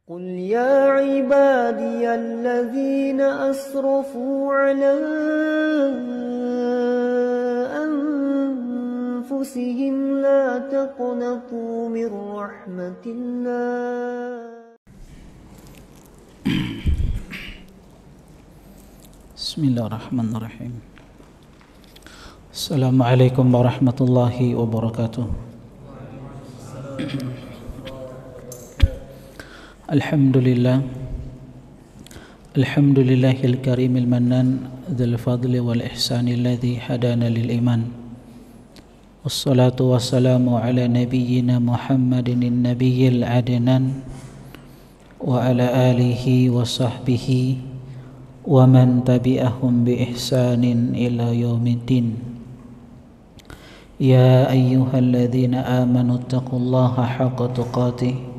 قل يا عبادي الذين أسرفوا على أنفسهم لا تقنطوا من رحمة الله بسم الله الرحمن الرحيم. السلام عليكم ورحمة الله وبركاته. Alhamdulillah, Alhamdulillahil karimil mannan dzul fadli wal ihsani alladzi hadana lil iman. Wassalatu wassalamu ala nabiyyina Muhammadin nabiyil adnan wa ala alihi wa sahbihi wa man tabi'ahum bi ihsanin ila yaumiddin. Ya ayyuhalladzina amanu taqullaha haqqa tuqatih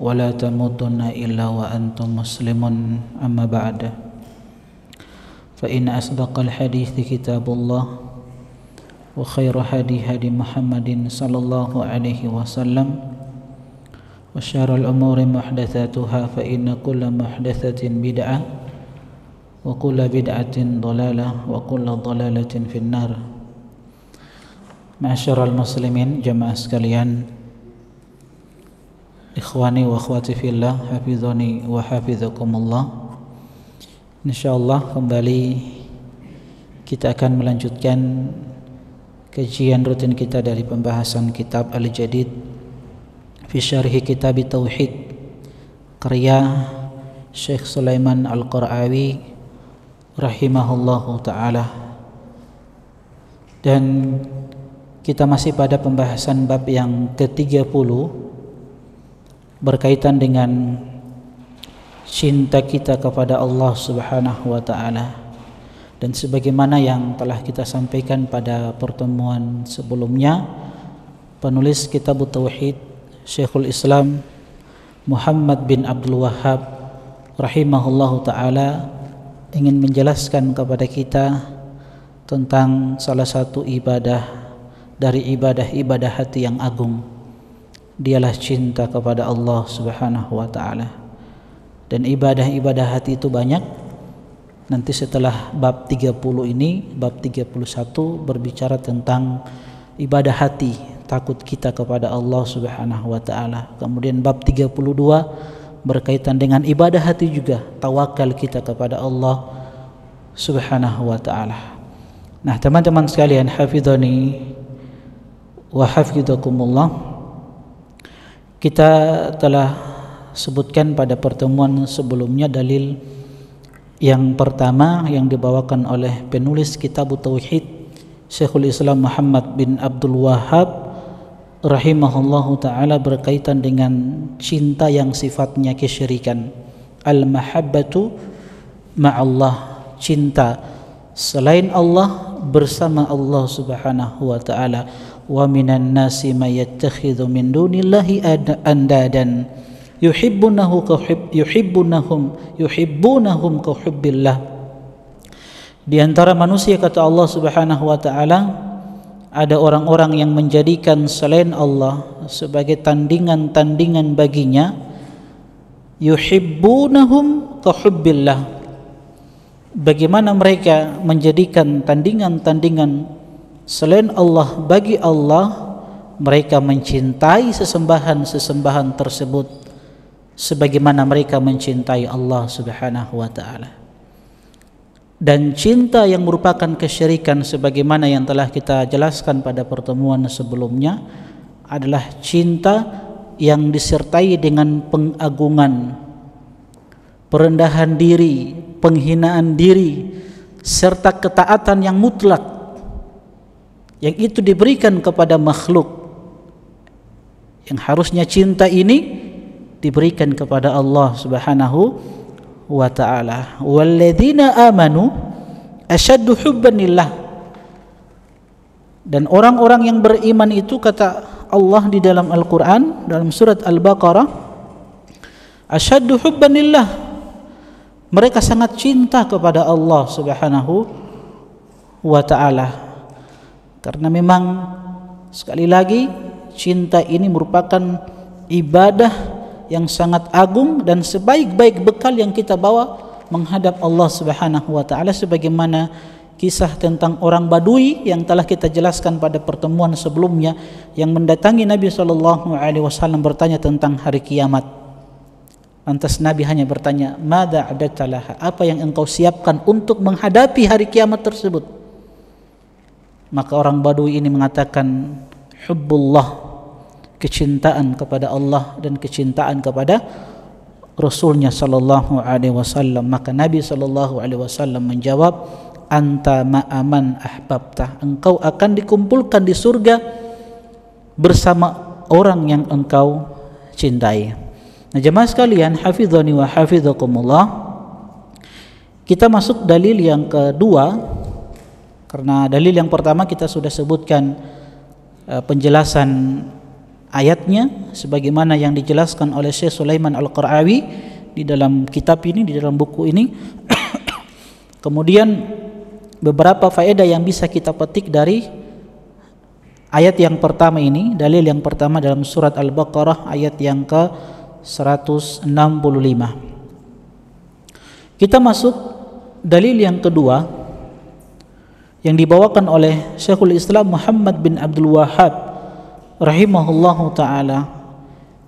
ولا تموتن إلا وأنتم مسلمون أما بعد فإن أصدق الحديث كتاب الله وخير هدي هدي محمد صلى الله عليه وسلم وشر الأمور محدثاتها فإن كل محدثة بدعة وكل بدعة ضلالة وكل ضلالة في النار. Ma'asyiral muslimin, jamaah sekalian, ikhwani wa akhwati fillah, hafizani wa hafizakumullah. Insyaallah kembali kita akan melanjutkan kajian rutin kita dari pembahasan kitab Al-Jadid fi syarhi kitab Tauhid karya Syekh Sulaiman Al-Qarawi rahimahullahu taala. Dan kita masih pada pembahasan bab yang ke-30 berkaitan dengan cinta kita kepada Allah Subhanahu wa taala. Dan sebagaimana yang telah kita sampaikan pada pertemuan sebelumnya, penulis kitab Tauhid Syekhul Islam Muhammad bin Abdul Wahhab rahimahullahu taala ingin menjelaskan kepada kita tentang salah satu ibadah dari ibadah-ibadah hati yang agung. Dialah cinta kepada Allah Subhanahu wa taala. Dan ibadah-ibadah hati itu banyak. Nanti setelah bab 30 ini, bab 31 berbicara tentang ibadah hati, takut kita kepada Allah Subhanahu wa taala. Kemudian bab 32 berkaitan dengan ibadah hati juga, tawakal kita kepada Allah Subhanahu wa taala. Nah, teman-teman sekalian, hafizani wa hafizakumullah. Kita telah sebutkan pada pertemuan sebelumnya dalil yang pertama yang dibawakan oleh penulis kitab Tauhid Syekhul Islam Muhammad bin Abdul Wahhab rahimahullahu ta'ala berkaitan dengan cinta yang sifatnya kesyirikan. Al-mahabbatu ma'allah, cinta selain Allah bersama Allah Subhanahu wa ta'ala. Wa minan nasi may yattakhidhu min dunillahi andadan yuhibbunahum ka hubbillah. Di antara manusia, kata Allah Subhanahu wa taala, ada orang-orang yang menjadikan selain Allah sebagai tandingan-tandingan baginya. Yuhibbunahum ka hubbillah. Bagaimana mereka menjadikan tandingan-tandingan selain Allah bagi Allah, mereka mencintai sesembahan-sesembahan tersebut sebagaimana mereka mencintai Allah Subhanahu wa taala. Dan cinta yang merupakan kesyirikan sebagaimana yang telah kita jelaskan pada pertemuan sebelumnya adalah cinta yang disertai dengan pengagungan, perendahan diri, penghinaan diri, serta ketaatan yang mutlak yang itu diberikan kepada makhluk, yang harusnya cinta ini diberikan kepada Allah Subhanahu wa ta'ala. Walladzina amanu asyaddu hubban lillah. Dan orang-orang yang beriman itu, kata Allah di dalam Al-Quran, dalam surat Al-Baqarah, asyaddu hubban lillah, mereka sangat cinta kepada Allah Subhanahu wa ta'ala. Karena memang sekali lagi cinta ini merupakan ibadah yang sangat agung dan sebaik-baik bekal yang kita bawa menghadap Allah Subhanahu wa taala, sebagaimana kisah tentang orang Badui yang telah kita jelaskan pada pertemuan sebelumnya, yang mendatangi Nabi SAW bertanya tentang hari kiamat. Lantas Nabi hanya bertanya, "Madza a'dadta laha?" Apa yang engkau siapkan untuk menghadapi hari kiamat tersebut? Maka orang Badui ini mengatakan, hubbullah, kecintaan kepada Allah dan kecintaan kepada Rasulnya sallallahu alaihi wasallam. Maka Nabi sallallahu alaihi wasallam menjawab, anta ma'aman ahbabta, engkau akan dikumpulkan di surga bersama orang yang engkau cintai. Nah jemaah sekalian, hafizani wa hafizakumullah, kita masuk dalil yang kedua, karena dalil yang pertama kita sudah sebutkan penjelasan ayatnya sebagaimana yang dijelaskan oleh Syekh Sulaiman Al-Qara'awi di dalam kitab ini, di dalam buku ini. Kemudian beberapa faedah yang bisa kita petik dari ayat yang pertama ini, dalil yang pertama dalam surat Al-Baqarah ayat yang ke 165. Kita masuk dalil yang kedua yang dibawakan oleh Syekhul Islam Muhammad bin Abdul Wahhab rahimahullahu ta'ala.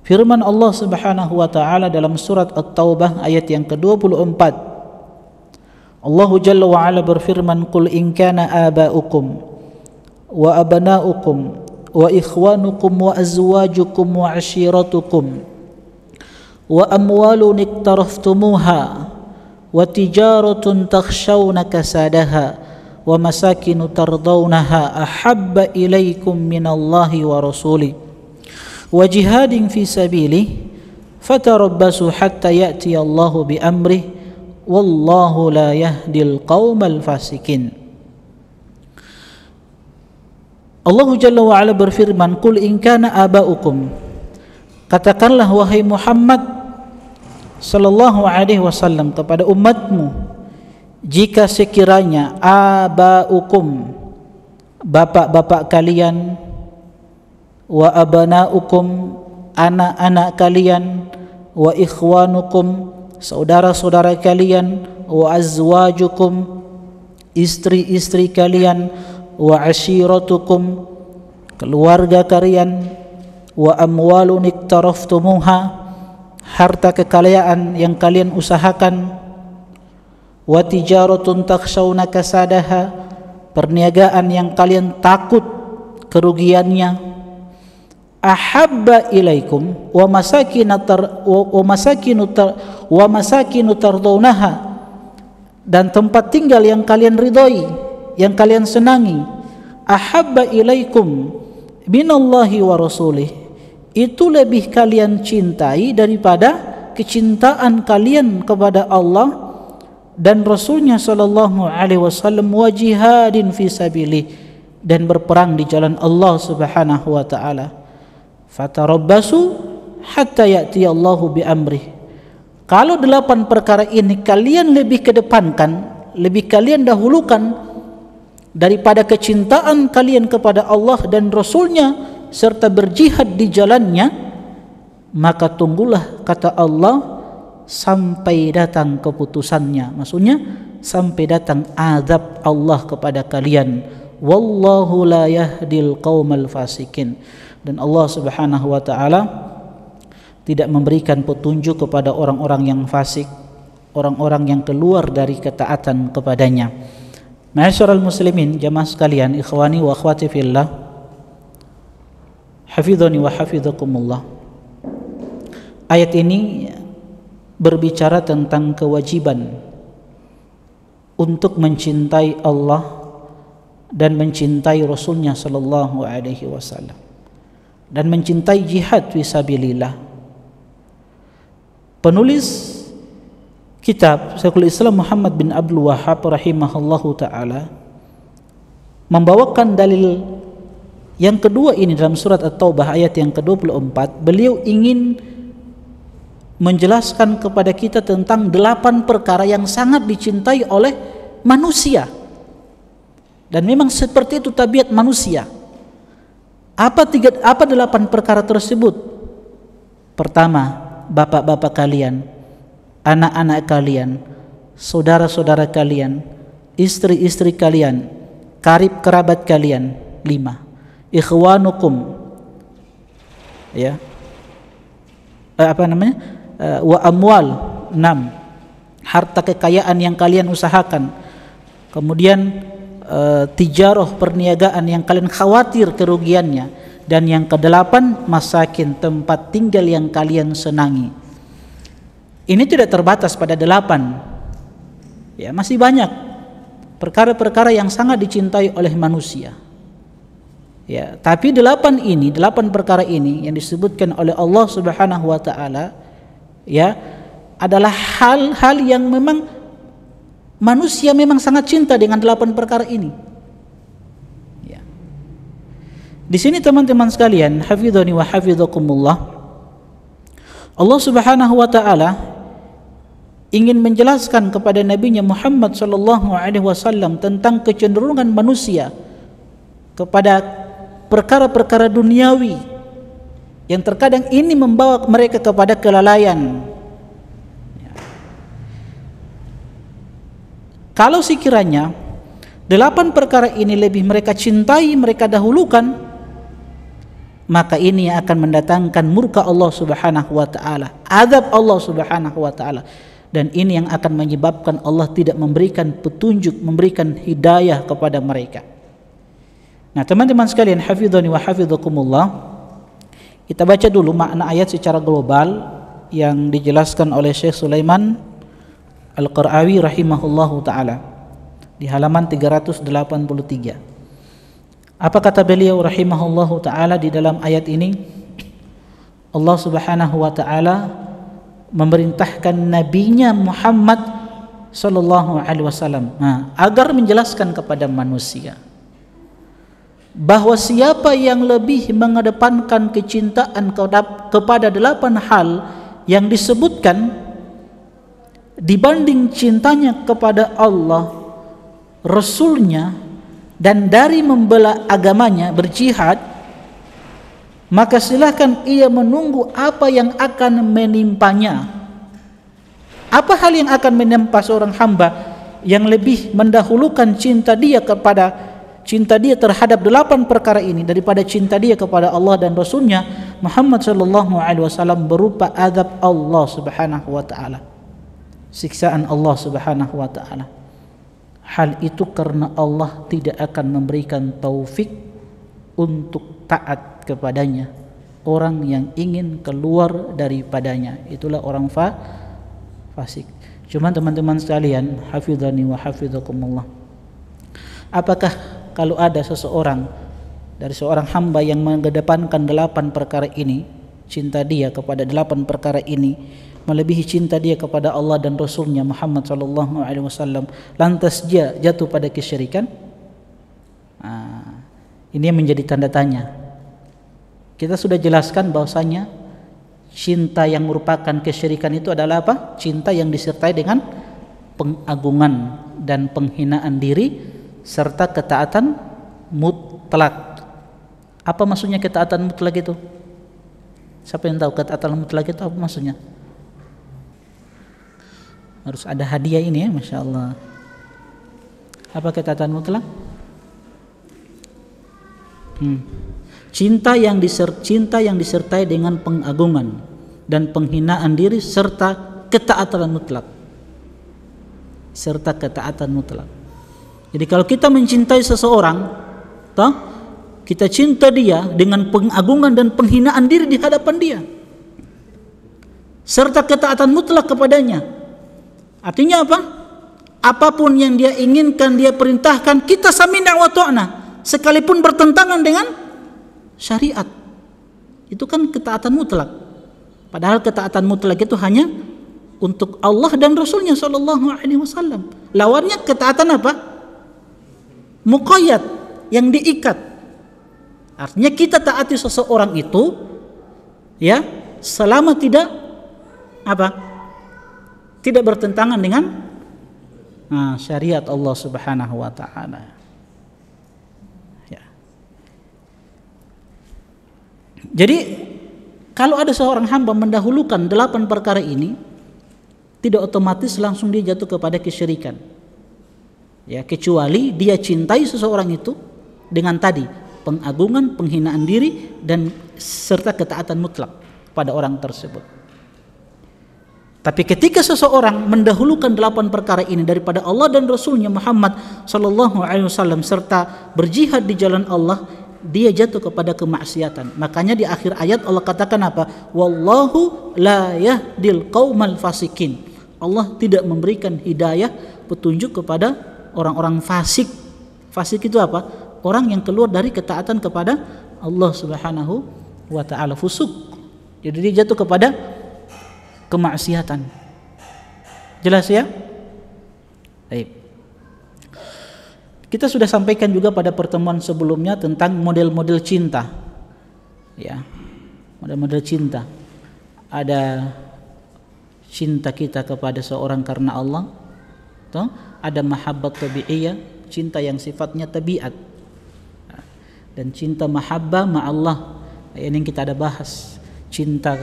Firman Allah subhanahu wa ta'ala dalam surat At-Taubah ayat yang ke-24, Allah Jalla wa Ala berfirman, Qul in kana aba'ukum wa abana'ukum wa ikhwanukum wa azwajukum wa ashiratukum wa amwalun iktaraftumuha wa tijaratun takhshawna kasadaha wa masakinu tardawnaha ahabba ilaikum minallahi wa rasuli wa jihadin fi sabilihi fatarabbasu hatta ya'ti Allahu bi amrih wallahu la yahdil qaumal fasikin. Allah Jalla wa Ala berfirman, Qul in kana aba'ukum, katakanlah wahai Muhammad sallallahu alaihi wasallam kepada umatmu, jika sekiranya aba'ukum, bapak-bapak kalian, wa abana'ukum, anak-anak kalian, wa ikhwanukum, saudara-saudara kalian, wa azwajukum, istri-istri kalian, wa ashiratukum, keluarga kalian, wa amwalun iktaraftumuha, harta kekayaan yang kalian usahakan, wa tijaratun takhshawna kasadaha, perniagaan yang kalian takut kerugiannya, ahabba ilaikum wa masakinu tardawnaha, dan tempat tinggal yang kalian ridhoi, yang kalian senangi, ahabba ilaikum minallahi wa rasulih, itu lebih kalian cintai daripada kecintaan kalian kepada Allah dan Rasulnya sallallahu alaihi wasallam, wa jihadin fi sabilih, dan berperang di jalan Allah subhanahu wa ta'ala. Fatarabbasu hatta ya'ti Allahu bi amrih. Kalau 8 perkara ini kalian lebih kedepankan, lebih kalian dahulukan daripada kecintaan kalian kepada Allah dan Rasulnya serta berjihad di jalannya, maka tunggulah, kata Allah, sampai datang keputusannya, maksudnya sampai datang azab Allah kepada kalian. Wallahu la yahdil qaumal fasikin, dan Allah subhanahu wa ta'ala tidak memberikan petunjuk kepada orang-orang yang fasik, orang-orang yang keluar dari ketaatan kepadanya. Ma'asyiral muslimin, jamaah sekalian, ikhwani wa akhwati fillah, hafizani wa hafizakumullah. Ayat ini berbicara tentang kewajiban untuk mencintai Allah dan mencintai Rasulnya sallallahu alaihi wasallam, dan mencintai jihad fisabilillah. Penulis kitab Syekhul Islam Muhammad bin Abdul Wahhab rahimahullahu ta'ala membawakan dalil yang kedua ini dalam surat At-Taubah ayat yang ke-24. Beliau ingin menjelaskan kepada kita tentang 8 perkara yang sangat dicintai oleh manusia, dan memang seperti itu tabiat manusia. Apa 8 perkara tersebut? Pertama, bapak-bapak kalian, anak-anak kalian, saudara-saudara kalian, istri-istri kalian, karib kerabat kalian. 5. Ikhwanukum, ya, wa amwal. 6. Harta kekayaan yang kalian usahakan. Kemudian tijarah, perniagaan yang kalian khawatir kerugiannya. Dan yang ke-8, masakin, tempat tinggal yang kalian senangi. Ini tidak terbatas pada 8. Ya, masih banyak perkara-perkara yang sangat dicintai oleh manusia. Ya, tapi 8 perkara ini yang disebutkan oleh Allah Subhanahu wa taala, ya, adalah hal-hal yang memang manusia memang sangat cinta dengan 8 perkara ini. Ya. Di sini teman-teman sekalian, hafizani wa hafizakumullah, Allah Subhanahu wa taala ingin menjelaskan kepada Nabi-Nya Muhammad sallallahu alaihi wasallam tentang kecenderungan manusia kepada perkara-perkara duniawi yang terkadang ini membawa mereka kepada kelalaian. Kalau sekiranya 8 perkara ini lebih mereka cintai, mereka dahulukan, maka ini akan mendatangkan murka Allah Subhanahu wa taala, azab Allah Subhanahu wa taala, dan ini yang akan menyebabkan Allah tidak memberikan petunjuk, memberikan hidayah kepada mereka. Nah, teman-teman sekalian, hafizani wa hafizakumullah, kita baca dulu makna ayat secara global yang dijelaskan oleh Syekh Sulaiman Al-Qara'awi rahimahullahu ta'ala di halaman 383. Apa kata beliau rahimahullahu ta'ala di dalam ayat ini? Allah Subhanahu wa ta'ala memerintahkan nabinya Muhammad sallallahu alaihi wasallam agar menjelaskan kepada manusia bahwa siapa yang lebih mengedepankan kecintaan kepada 8 hal yang disebutkan dibanding cintanya kepada Allah, Rasulnya, dan dari membela agamanya, berjihad, maka silahkan ia menunggu apa yang akan menimpanya. Apa hal yang akan menimpa seorang hamba yang lebih mendahulukan cinta dia terhadap 8 perkara ini daripada cinta dia kepada Allah dan Rasulnya Muhammad sallallahu alaihi wasallam, berupa azab Allah Subhanahu wa taala, siksaan Allah Subhanahu wa taala. Hal itu karena Allah tidak akan memberikan taufik untuk taat kepadanya orang yang ingin keluar daripadanya. Itulah orang fasik. Cuma teman-teman sekalian, hafizani wa hafizakumullah, apakah kalau ada seseorang dari seorang hamba yang mengedepankan 8 perkara ini, cinta dia kepada 8 perkara ini melebihi cinta dia kepada Allah dan Rasulnya Muhammad sallallahu alaihi wasallam, lantas dia jatuh pada kesyirikan? Ini yang menjadi tanda tanya. Kita sudah jelaskan bahwasanya cinta yang merupakan kesyirikan itu adalah apa? Cinta yang disertai dengan pengagungan dan penghinaan diri serta ketaatan mutlak. Apa maksudnya ketaatan mutlak itu? Siapa yang tahu ketaatan mutlak itu apa maksudnya? Harus ada hadiah ini ya, Masya Allah. Apa ketaatan mutlak? Cinta yang disertai dengan pengagungan dan penghinaan diri serta ketaatan mutlak. Jadi kalau kita mencintai seseorang, kita cinta dia dengan pengagungan dan penghinaan diri di hadapan dia, serta ketaatan mutlak kepadanya. Artinya apa? Apapun yang dia inginkan, dia perintahkan, kita sami'na wa ta'na, sekalipun bertentangan dengan syariat. Itu kan ketaatan mutlak. Padahal ketaatan mutlak itu hanya untuk Allah dan Rasulnya sallallahu alaihi wasallam. Lawannya ketaatan apa? Muqayyad, yang diikat. Artinya kita taati seseorang itu ya selama tidak apa? Tidak bertentangan dengan syariat Allah Subhanahu wa taala. Ya. Jadi Kalau ada seorang hamba mendahulukan 8 perkara ini, tidak otomatis langsung dia jatuh kepada kesyirikan. Ya, kecuali dia cintai seseorang itu dengan tadi pengagungan, penghinaan diri, dan serta ketaatan mutlak pada orang tersebut. Tapi ketika seseorang mendahulukan 8 perkara ini daripada Allah dan Rasulnya Muhammad sallallahu alaihi wasallam serta berjihad di jalan Allah, dia jatuh kepada kemaksiatan. Makanya di akhir ayat Allah katakan apa? Wallahu la yahdil qaumal fasikin. Allah tidak memberikan hidayah, petunjuk kepada orang-orang fasik. Fasik itu apa? Orang yang keluar dari ketaatan kepada Allah Subhanahu wa taala, fusuk. Jadi dia jatuh kepada kemaksiatan. Jelas ya? Baik. Kita sudah sampaikan juga pada pertemuan sebelumnya tentang model-model cinta. Ya. Model-model cinta. Ada cinta kita kepada seorang karena Allah. Toh, ada mahabbat tabi'iyah, cinta yang sifatnya tabiat. Dan cinta mahabbah ma'allah. Ini yang kita ada bahas. Cinta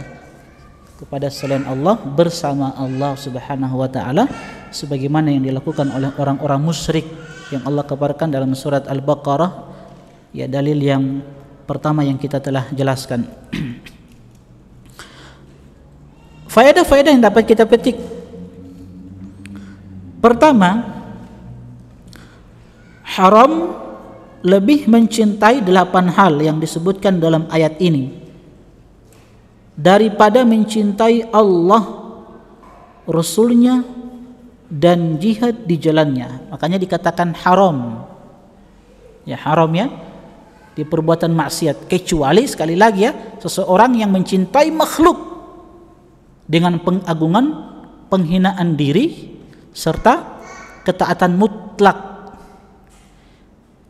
kepada selain Allah bersama Allah Subhanahu wa taala sebagaimana yang dilakukan oleh orang-orang musyrik yang Allah kabarkan dalam surat Al-Baqarah. Ya, dalil yang pertama yang kita telah jelaskan. Faedah-faedah yang dapat kita petik. Pertama, haram lebih mencintai 8 hal yang disebutkan dalam ayat ini daripada mencintai Allah, Rasulnya, dan jihad di jalannya. Makanya dikatakan haram. Ya, haram ya, di perbuatan maksiat. Kecuali sekali lagi ya, seseorang yang mencintai makhluk dengan pengagungan, penghinaan diri, serta ketaatan mutlak.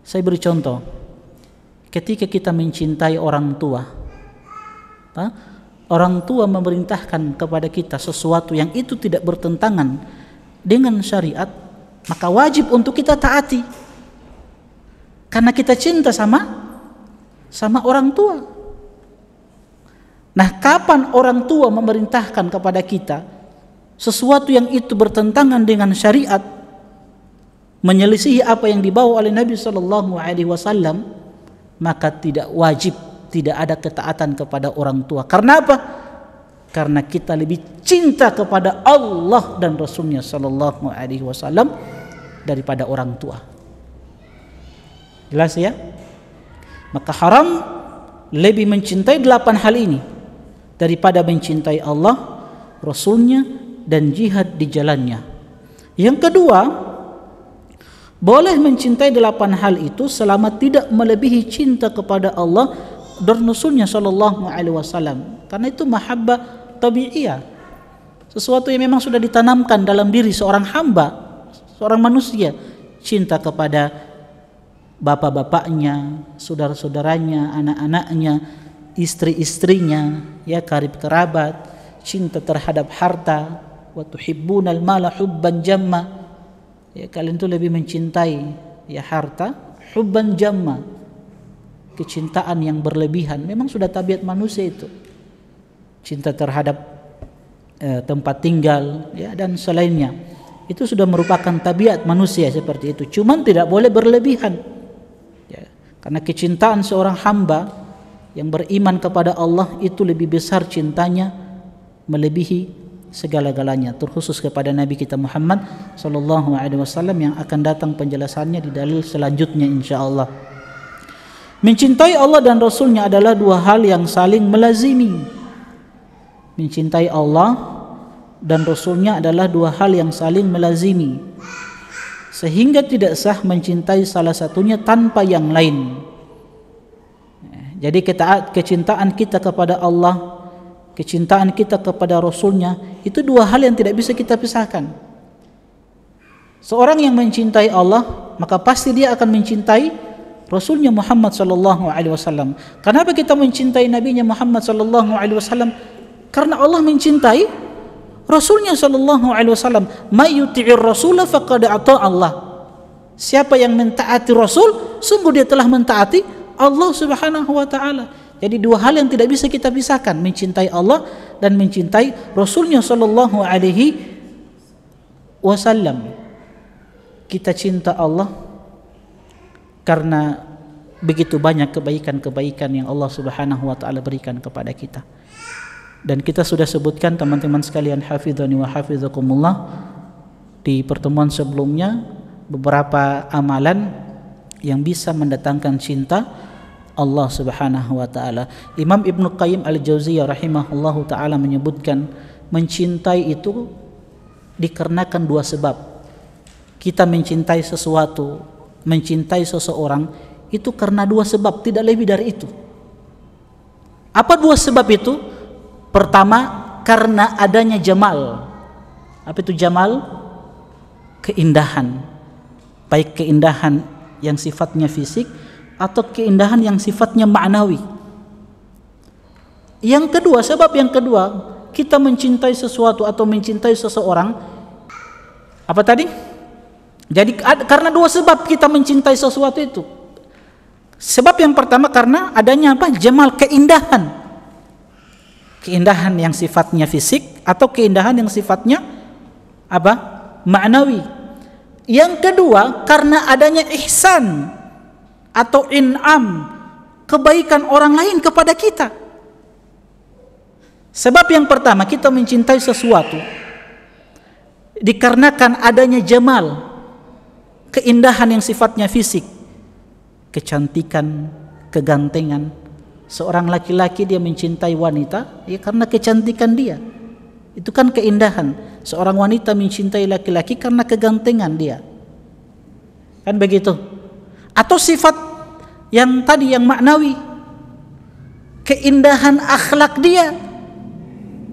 Saya beri contoh. Ketika kita mencintai orang tua, orang tua memerintahkan kepada kita sesuatu yang itu tidak bertentangan dengan syariat, maka wajib untuk kita taati. Karena kita cinta sama orang tua. Nah, kapan orang tua memerintahkan kepada kita sesuatu yang itu bertentangan dengan syariat, menyelisihi apa yang dibawa oleh Nabi sallallahu alaihi wasallam, maka tidak wajib, tidak ada ketaatan kepada orang tua. Karena apa? Karena kita lebih cinta kepada Allah dan Rasulnya sallallahu alaihi wasallam daripada orang tua. Jelas ya? Maka haram lebih mencintai 8 hal ini daripada mencintai Allah, Rasulnya, dan jihad di jalannya. Yang kedua, boleh mencintai 8 hal itu selama tidak melebihi cinta kepada Allah dan Rasulnya sallallahu alaihi wasallam. Karena itu mahabbah tabi'iyah, sesuatu yang memang sudah ditanamkan dalam diri seorang hamba, seorang manusia. Cinta kepada bapak-bapaknya, saudara-saudaranya, anak-anaknya, istri-istrinya, ya, karib kerabat. Cinta terhadap harta, wa tuhibbunal mala hubban jamma, ya, kalian itu lebih mencintai ya harta, hubban jamma, kecintaan yang berlebihan. Memang sudah tabiat manusia itu. Cinta terhadap tempat tinggal, ya, dan selainnya. Itu sudah merupakan tabiat manusia seperti itu. Cuman tidak boleh berlebihan. Ya, karena kecintaan seorang hamba yang beriman kepada Allah itu lebih besar cintanya, melebihi segala-galanya. Terkhusus kepada Nabi kita Muhammad sallallahu alaihi wasallam yang akan datang penjelasannya di dalil selanjutnya insyaallah. Mencintai Allah dan Rasulnya adalah 2 hal yang saling melazimi. Mencintai Allah dan Rasulnya adalah 2 hal yang saling melazimi, sehingga tidak sah mencintai salah satunya tanpa yang lain. Jadi kecintaan kita kepada Allah, kecintaan kita kepada Rasulnya, itu 2 hal yang tidak bisa kita pisahkan. Seorang yang mencintai Allah, maka pasti dia akan mencintai Rasulnya Muhammad sallallahu alaihi wasallam. Kenapa kita mencintai Nabinya Muhammad sallallahu alaihi wasallam? Karena Allah mencintai Rasulnya sallallahu alaihi wasallam. May yuti'ir rasula faqad ata Allah. Siapa yang mentaati Rasul, sungguh dia telah mentaati Allah Subhanahu wa taala. Jadi dua hal yang tidak bisa kita pisahkan, mencintai Allah dan mencintai Rasulnya sallallahu alaihi wasallam. Kita cinta Allah karena begitu banyak kebaikan-kebaikan yang Allah Subhanahu wa taala berikan kepada kita. Dan kita sudah sebutkan teman-teman sekalian, hafizani wa hafizakumullah, di pertemuan sebelumnya beberapa amalan yang bisa mendatangkan cinta Allah Subhanahu wa taala. Imam Ibnu Qayyim Al-Jauziyah rahimahullahu taala menyebutkan mencintai itu dikarenakan dua sebab. Kita mencintai sesuatu, mencintai seseorang itu karena dua sebab, tidak lebih dari itu. Apa dua sebab itu? Pertama, karena adanya jamal. Apa itu jamal? Keindahan. Baik keindahan yang sifatnya fisik atau keindahan yang sifatnya ma'nawi. Yang kedua, sebab yang kedua, kita mencintai sesuatu atau mencintai seseorang, apa tadi? Jadi karena dua sebab kita mencintai sesuatu itu. Sebab yang pertama karena adanya apa? Jamal, keindahan. Keindahan yang sifatnya fisik atau keindahan yang sifatnya apa? Ma'nawi. Yang kedua karena adanya ihsan atau in'am, kebaikan orang lain kepada kita. Sebab yang pertama kita mencintai sesuatu dikarenakan adanya jamal, keindahan yang sifatnya fisik, kecantikan, kegantengan. Seorang laki-laki dia mencintai wanita ya karena kecantikan dia, itu kan keindahan. Seorang wanita mencintai laki-laki karena kegantengan dia, kan begitu. Atau sifat yang tadi yang maknawi, keindahan akhlak dia.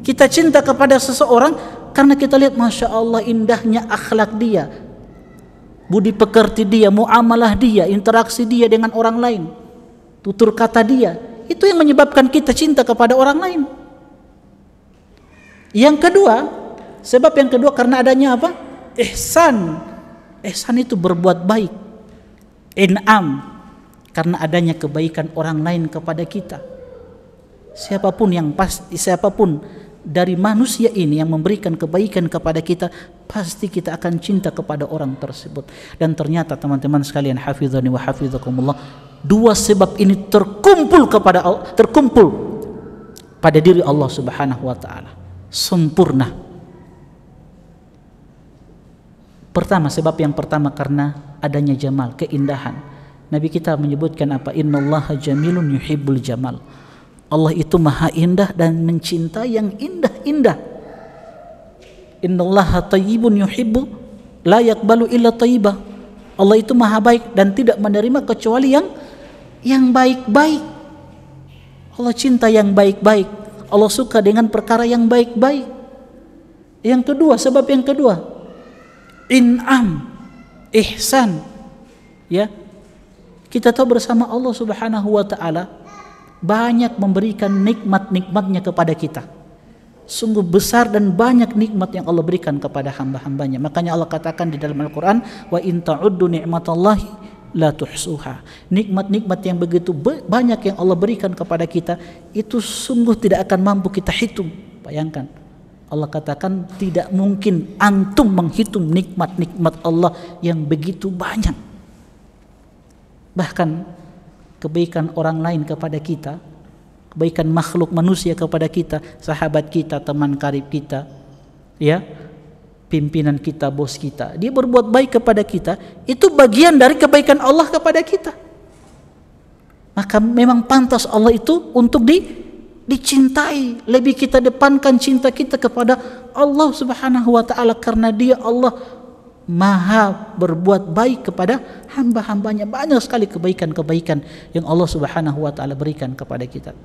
Kita cinta kepada seseorang karena kita lihat Masya Allah indahnya akhlak dia, budi pekerti dia, muamalah dia, interaksi dia dengan orang lain, tutur kata dia. Itu yang menyebabkan kita cinta kepada orang lain. Yang kedua, sebab yang kedua karena adanya apa? Ihsan. Ihsan itu berbuat baik. In'am, karena adanya kebaikan orang lain kepada kita. Siapapun dari manusia ini yang memberikan kebaikan kepada kita, pasti kita akan cinta kepada orang tersebut. Dan ternyata teman-teman sekalian, hafizani wa hafizakumullah, dua sebab ini terkumpul pada diri Allah Subhanahu wa taala, sempurna. Pertama, sebab yang pertama karena adanya jamal, keindahan. Nabi kita menyebutkan apa? Innallaha jamilun yuhibbul jamal. Allah itu maha indah dan mencintai yang indah-indah. Innallaha tayyibun yuhibbu la yaqbalu illa tayyibah. Allah itu maha baik dan tidak menerima kecuali yang baik-baik. Allah cinta yang baik-baik. Allah suka dengan perkara yang baik-baik. Yang kedua, sebab yang kedua, in'am, ihsan. Ya. Kita tahu bersama Allah Subhanahu wa taala banyak memberikan nikmat-nikmatnya kepada kita. Sungguh besar dan banyak nikmat yang Allah berikan kepada hamba-hambanya. Makanya Allah katakan di dalam Al-Quran, wa in ta'uddu ni'matallahi la tuhsuha. Nikmat-nikmat yang begitu banyak yang Allah berikan kepada kita, itu sungguh tidak akan mampu kita hitung. Bayangkan, Allah katakan tidak mungkin antum menghitung nikmat-nikmat Allah yang begitu banyak. Bahkan kebaikan orang lain kepada kita, kebaikan makhluk manusia kepada kita, sahabat kita, teman karib kita, ya, pimpinan kita, bos kita, dia berbuat baik kepada kita, itu bagian dari kebaikan Allah kepada kita. Maka memang pantas Allah itu untuk dicintai. Lebih kita depankan cinta kita kepada Allah Subhanahu wa taala karena dia Allah maha berbuat baik kepada hamba-hambanya. Banyak sekali kebaikan-kebaikan yang Allah Subhanahu wa taala berikan kepada kita.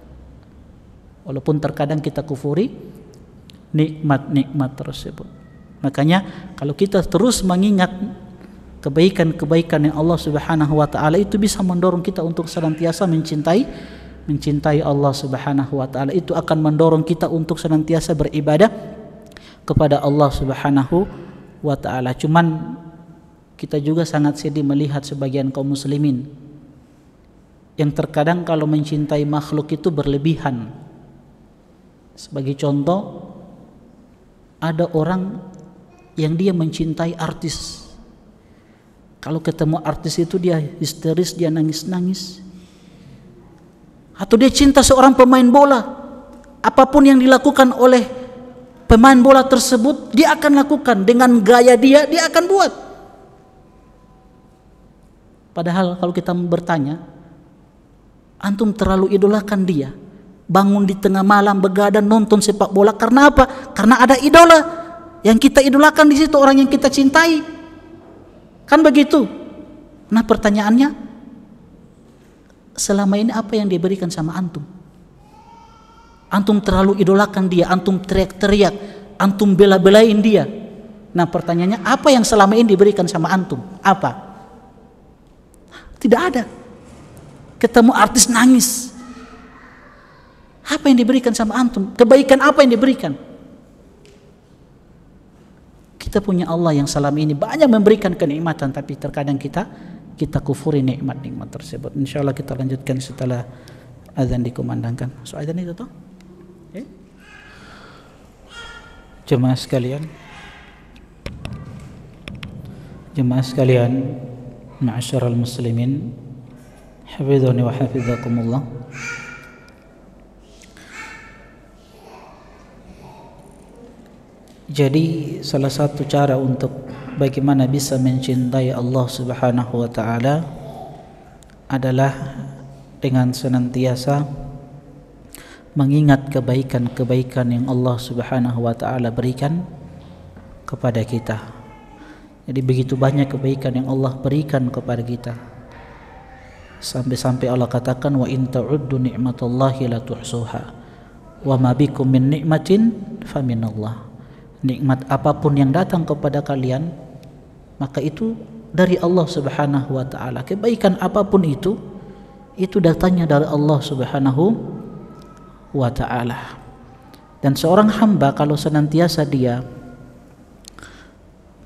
Walaupun terkadang kita kufuri nikmat-nikmat tersebut. Makanya kalau kita terus mengingat kebaikan-kebaikan yang Allah Subhanahu wa taala, itu bisa mendorong kita untuk senantiasa mencintai Allah Subhanahu wa taala. Itu akan mendorong kita untuk senantiasa beribadah kepada Allah Subhanahu wa ta'ala. Cuman kita juga sangat sedih melihat sebagian kaum muslimin yang terkadang kalau mencintai makhluk itu berlebihan. Sebagai contoh, ada orang yang dia mencintai artis. Kalau ketemu artis itu dia histeris, dia nangis-nangis. Atau dia cinta seorang pemain bola. Apapun yang dilakukan oleh pemain bola tersebut, dia akan lakukan dengan gaya dia akan buat. Padahal kalau kita bertanya, antum terlalu idolakan dia. Bangun di tengah malam begadang nonton sepak bola karena apa? Karena ada idola yang kita idolakan di situ, orang yang kita cintai. Kan begitu. Nah, pertanyaannya, selama ini apa yang diberikan sama antum? Antum terlalu idolakan dia, antum teriak-teriak, antum bela-belain dia. Nah, pertanyaannya, apa yang selama ini diberikan sama antum? Apa? Tidak ada. Ketemu artis nangis. Apa yang diberikan sama antum? Kebaikan apa yang diberikan? Kita punya Allah yang selama ini banyak memberikan kenikmatan, tapi terkadang kita kufuri nikmat-nikmat tersebut. Insya Allah kita lanjutkan setelah azan dikumandangkan. So azan itu toh? Jemaah sekalian, ma'asyiral muslimin, hafizani wa hafizakumullah. Jadi salah satu cara untuk bagaimana bisa mencintai Allah Subhanahu wa taala adalah dengan senantiasa mengingat kebaikan-kebaikan yang Allah Subhanahu wa taala berikan kepada kita. Jadi begitu banyak kebaikan yang Allah berikan kepada kita. Sampai-sampai Allah katakan, wa in ta'uddu ni'matallahi la tuhsuha wa ma bikum min ni'matin faminallah. Nikmat apapun yang datang kepada kalian, maka itu dari Allah Subhanahu wa taala. Kebaikan apapun itu datangnya dari Allah Subhanahu wa taala. Dan seorang hamba kalau senantiasa dia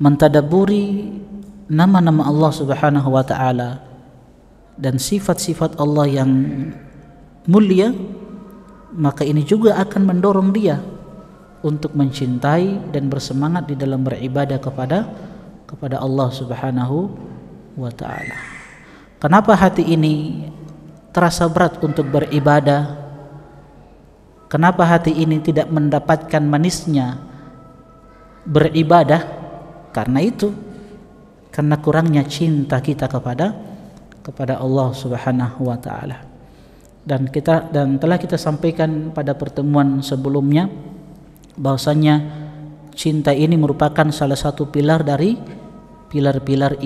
mentadaburi nama-nama Allah Subhanahu wa taala dan sifat-sifat Allah yang mulia, maka ini juga akan mendorong dia untuk mencintai dan bersemangat di dalam beribadah kepada Allah Subhanahu wa taala. Kenapa hati ini terasa berat untuk beribadah? Kenapa hati ini tidak mendapatkan manisnya beribadah? Karena itu, karena kurangnya cinta kita kepada Allah Subhanahu wa taala. Dan telah kita sampaikan pada pertemuan sebelumnya bahwasanya cinta ini merupakan salah satu pilar dari pilar-pilar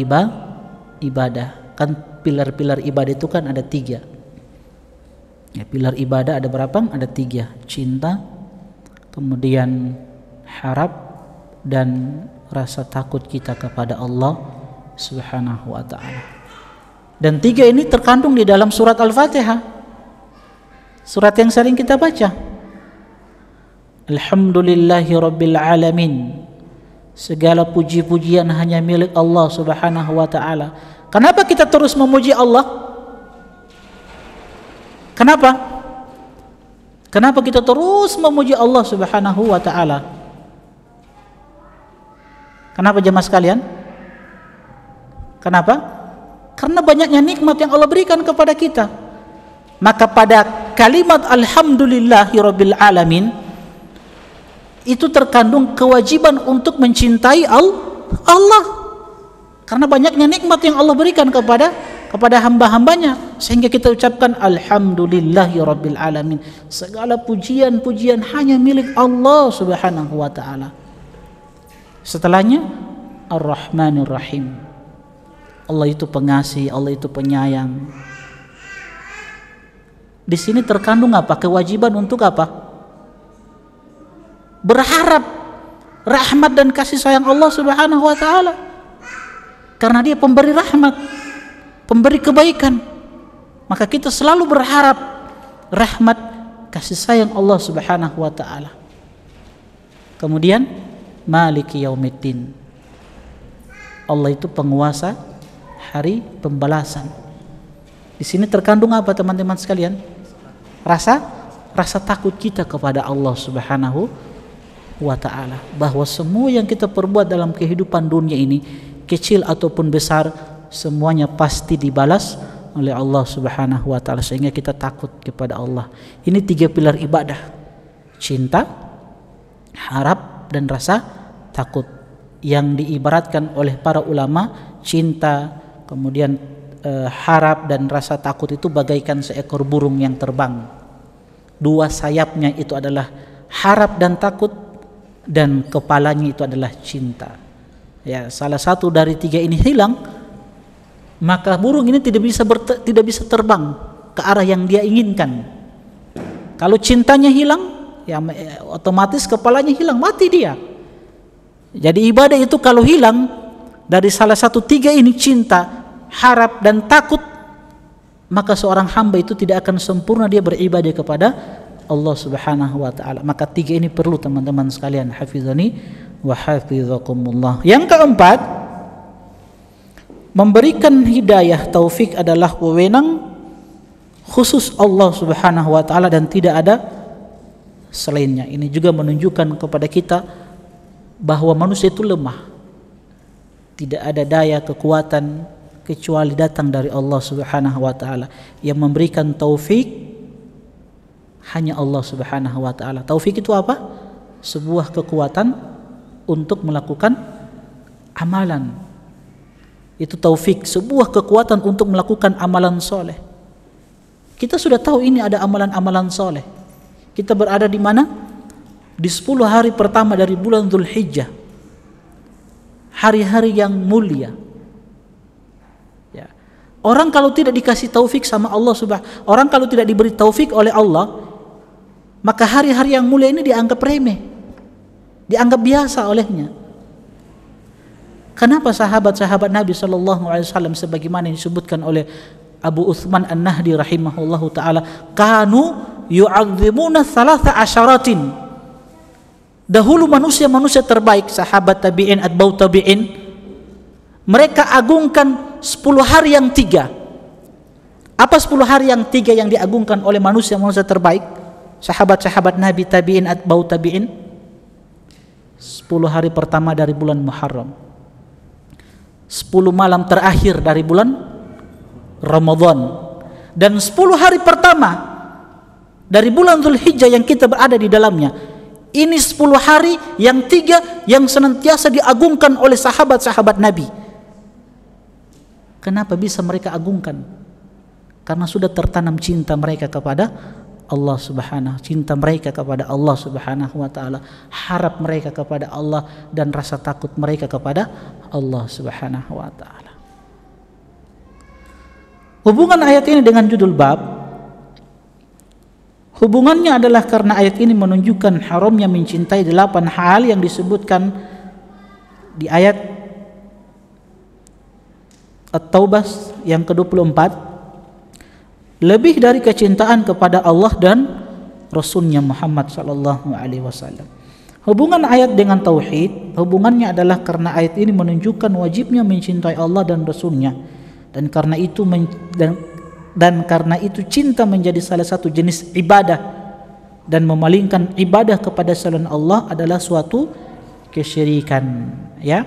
ibadah. Kan pilar-pilar ibadah itu kan ada 3. Ya, pilar ibadah ada berapa? Ada 3. Cinta, kemudian harap, dan rasa takut kita kepada Allah Subhanahu wa taala. Dan 3 ini terkandung di dalam surat Al-Fatihah. Surat yang sering kita baca. Alhamdulillahi Rabbil Alamin. Segala puji-pujian hanya milik Allah Subhanahu wa ta'ala. Kenapa kita terus memuji Allah? Kenapa? Kenapa kita terus memuji Allah Subhanahu wa ta'ala? Kenapa jemaah sekalian? Kenapa? Karena banyaknya nikmat yang Allah berikan kepada kita. Maka pada kalimat Alhamdulillahi Rabbil Alamin itu terkandung kewajiban untuk mencintai Allah, karena banyaknya nikmat yang Allah berikan kepada hamba-hambanya, sehingga kita ucapkan Alhamdulillahi Rabbil Alamin. Segala pujian-pujian hanya milik Allah Subhanahu wa ta'ala. Setelahnya Ar-Rahmanir Rahim. Allah itu pengasih, Allah itu penyayang. Di sini terkandung apa? Kewajiban untuk apa? Berharap rahmat dan kasih sayang Allah Subhanahu wa ta'ala, karena dia pemberi rahmat, pemberi kebaikan. Maka kita selalu berharap rahmat, kasih sayang Allah Subhanahu wa ta'ala. Kemudian Maliki Yaumiddin. Allah itu penguasa hari pembalasan. Di sini terkandung apa teman-teman sekalian? Rasa takut kita kepada Allah Subhanahu wa ta'ala, bahwa semua yang kita perbuat dalam kehidupan dunia ini, kecil ataupun besar, semuanya pasti dibalas oleh Allah Subhanahu wa ta'ala, sehingga kita takut kepada Allah. Ini 3 pilar ibadah: cinta, harap, dan rasa takut, yang diibaratkan oleh para ulama, cinta, kemudian harap dan rasa takut itu bagaikan seekor burung yang terbang. 2 sayapnya itu adalah harap dan takut, dan kepalanya itu adalah cinta. Ya, salah satu dari 3 ini hilang, maka burung ini tidak bisa terbang ke arah yang dia inginkan. Kalau cintanya hilang, ya otomatis kepalanya hilang, mati dia. Jadi ibadah itu kalau hilang dari salah satu 3 ini, cinta, harap, dan takut, maka seorang hamba itu tidak akan sempurna dia beribadah kepada Allah Subhanahu wa ta'ala. Maka 3 ini perlu teman-teman sekalian, hafizani wa hafizakumullah. Yang keempat, memberikan hidayah taufik adalah wewenang khusus Allah Subhanahu wa ta'ala dan tidak ada selainnya. Ini juga menunjukkan kepada kita bahwa manusia itu lemah. Tidak ada daya kekuatan kecuali datang dari Allah Subhanahu wa ta'ala. Yang memberikan taufik hanya Allah Subhanahu wa ta'ala. Taufik itu apa? Sebuah kekuatan untuk melakukan amalan. Itu taufik, sebuah kekuatan untuk melakukan amalan soleh. Kita sudah tahu ini ada amalan-amalan soleh. Kita berada di mana? Di 10 hari pertama dari bulan Dzulhijjah, hari-hari yang mulia. Ya. Orang kalau tidak dikasih taufik sama Allah orang kalau tidak diberi taufik oleh Allah, maka hari-hari yang mulia ini dianggap remeh, dianggap biasa olehnya. Kenapa sahabat-sahabat Nabi SAW sebagaimana yang disebutkan oleh Abu Uthman An-Nahdi rahimahullahu ta'ala, kanu yu'adzimuna 13. Dahulu manusia-manusia terbaik, sahabat tabi'in, atba'u tabi'in, mereka agungkan 10 hari yang 3. Apa 10 hari yang 3 yang diagungkan oleh manusia-manusia terbaik? Sahabat-sahabat Nabi, tabi'in, atba'u tabi'in. 10 hari pertama dari bulan Muharram, 10 malam terakhir dari bulan Ramadan, dan 10 hari pertama dari bulan Dzulhijjah yang kita berada di dalamnya. Ini 10 hari yang 3 yang senantiasa diagungkan oleh sahabat-sahabat Nabi. Kenapa bisa mereka agungkan? Karena sudah tertanam cinta mereka kepada Allah Subhanahu, cinta mereka kepada Allah Subhanahu wa ta'ala, harap mereka kepada Allah, dan rasa takut mereka kepada Allah Subhanahu wa ta'ala. Hubungan ayat ini dengan judul bab, hubungannya adalah karena ayat ini menunjukkan haramnya mencintai 8 hal yang disebutkan di ayat At-Taubah yang ke-24, lebih dari kecintaan kepada Allah dan Rasulnya Muhammad sallallahu alaihi wasallam. Hubungan ayat dengan tauhid, hubungannya adalah karena ayat ini menunjukkan wajibnya mencintai Allah dan Rasulnya, dan karena itu karena itu cinta menjadi salah satu jenis ibadah, dan memalingkan ibadah kepada selain Allah adalah suatu kesyirikan, ya.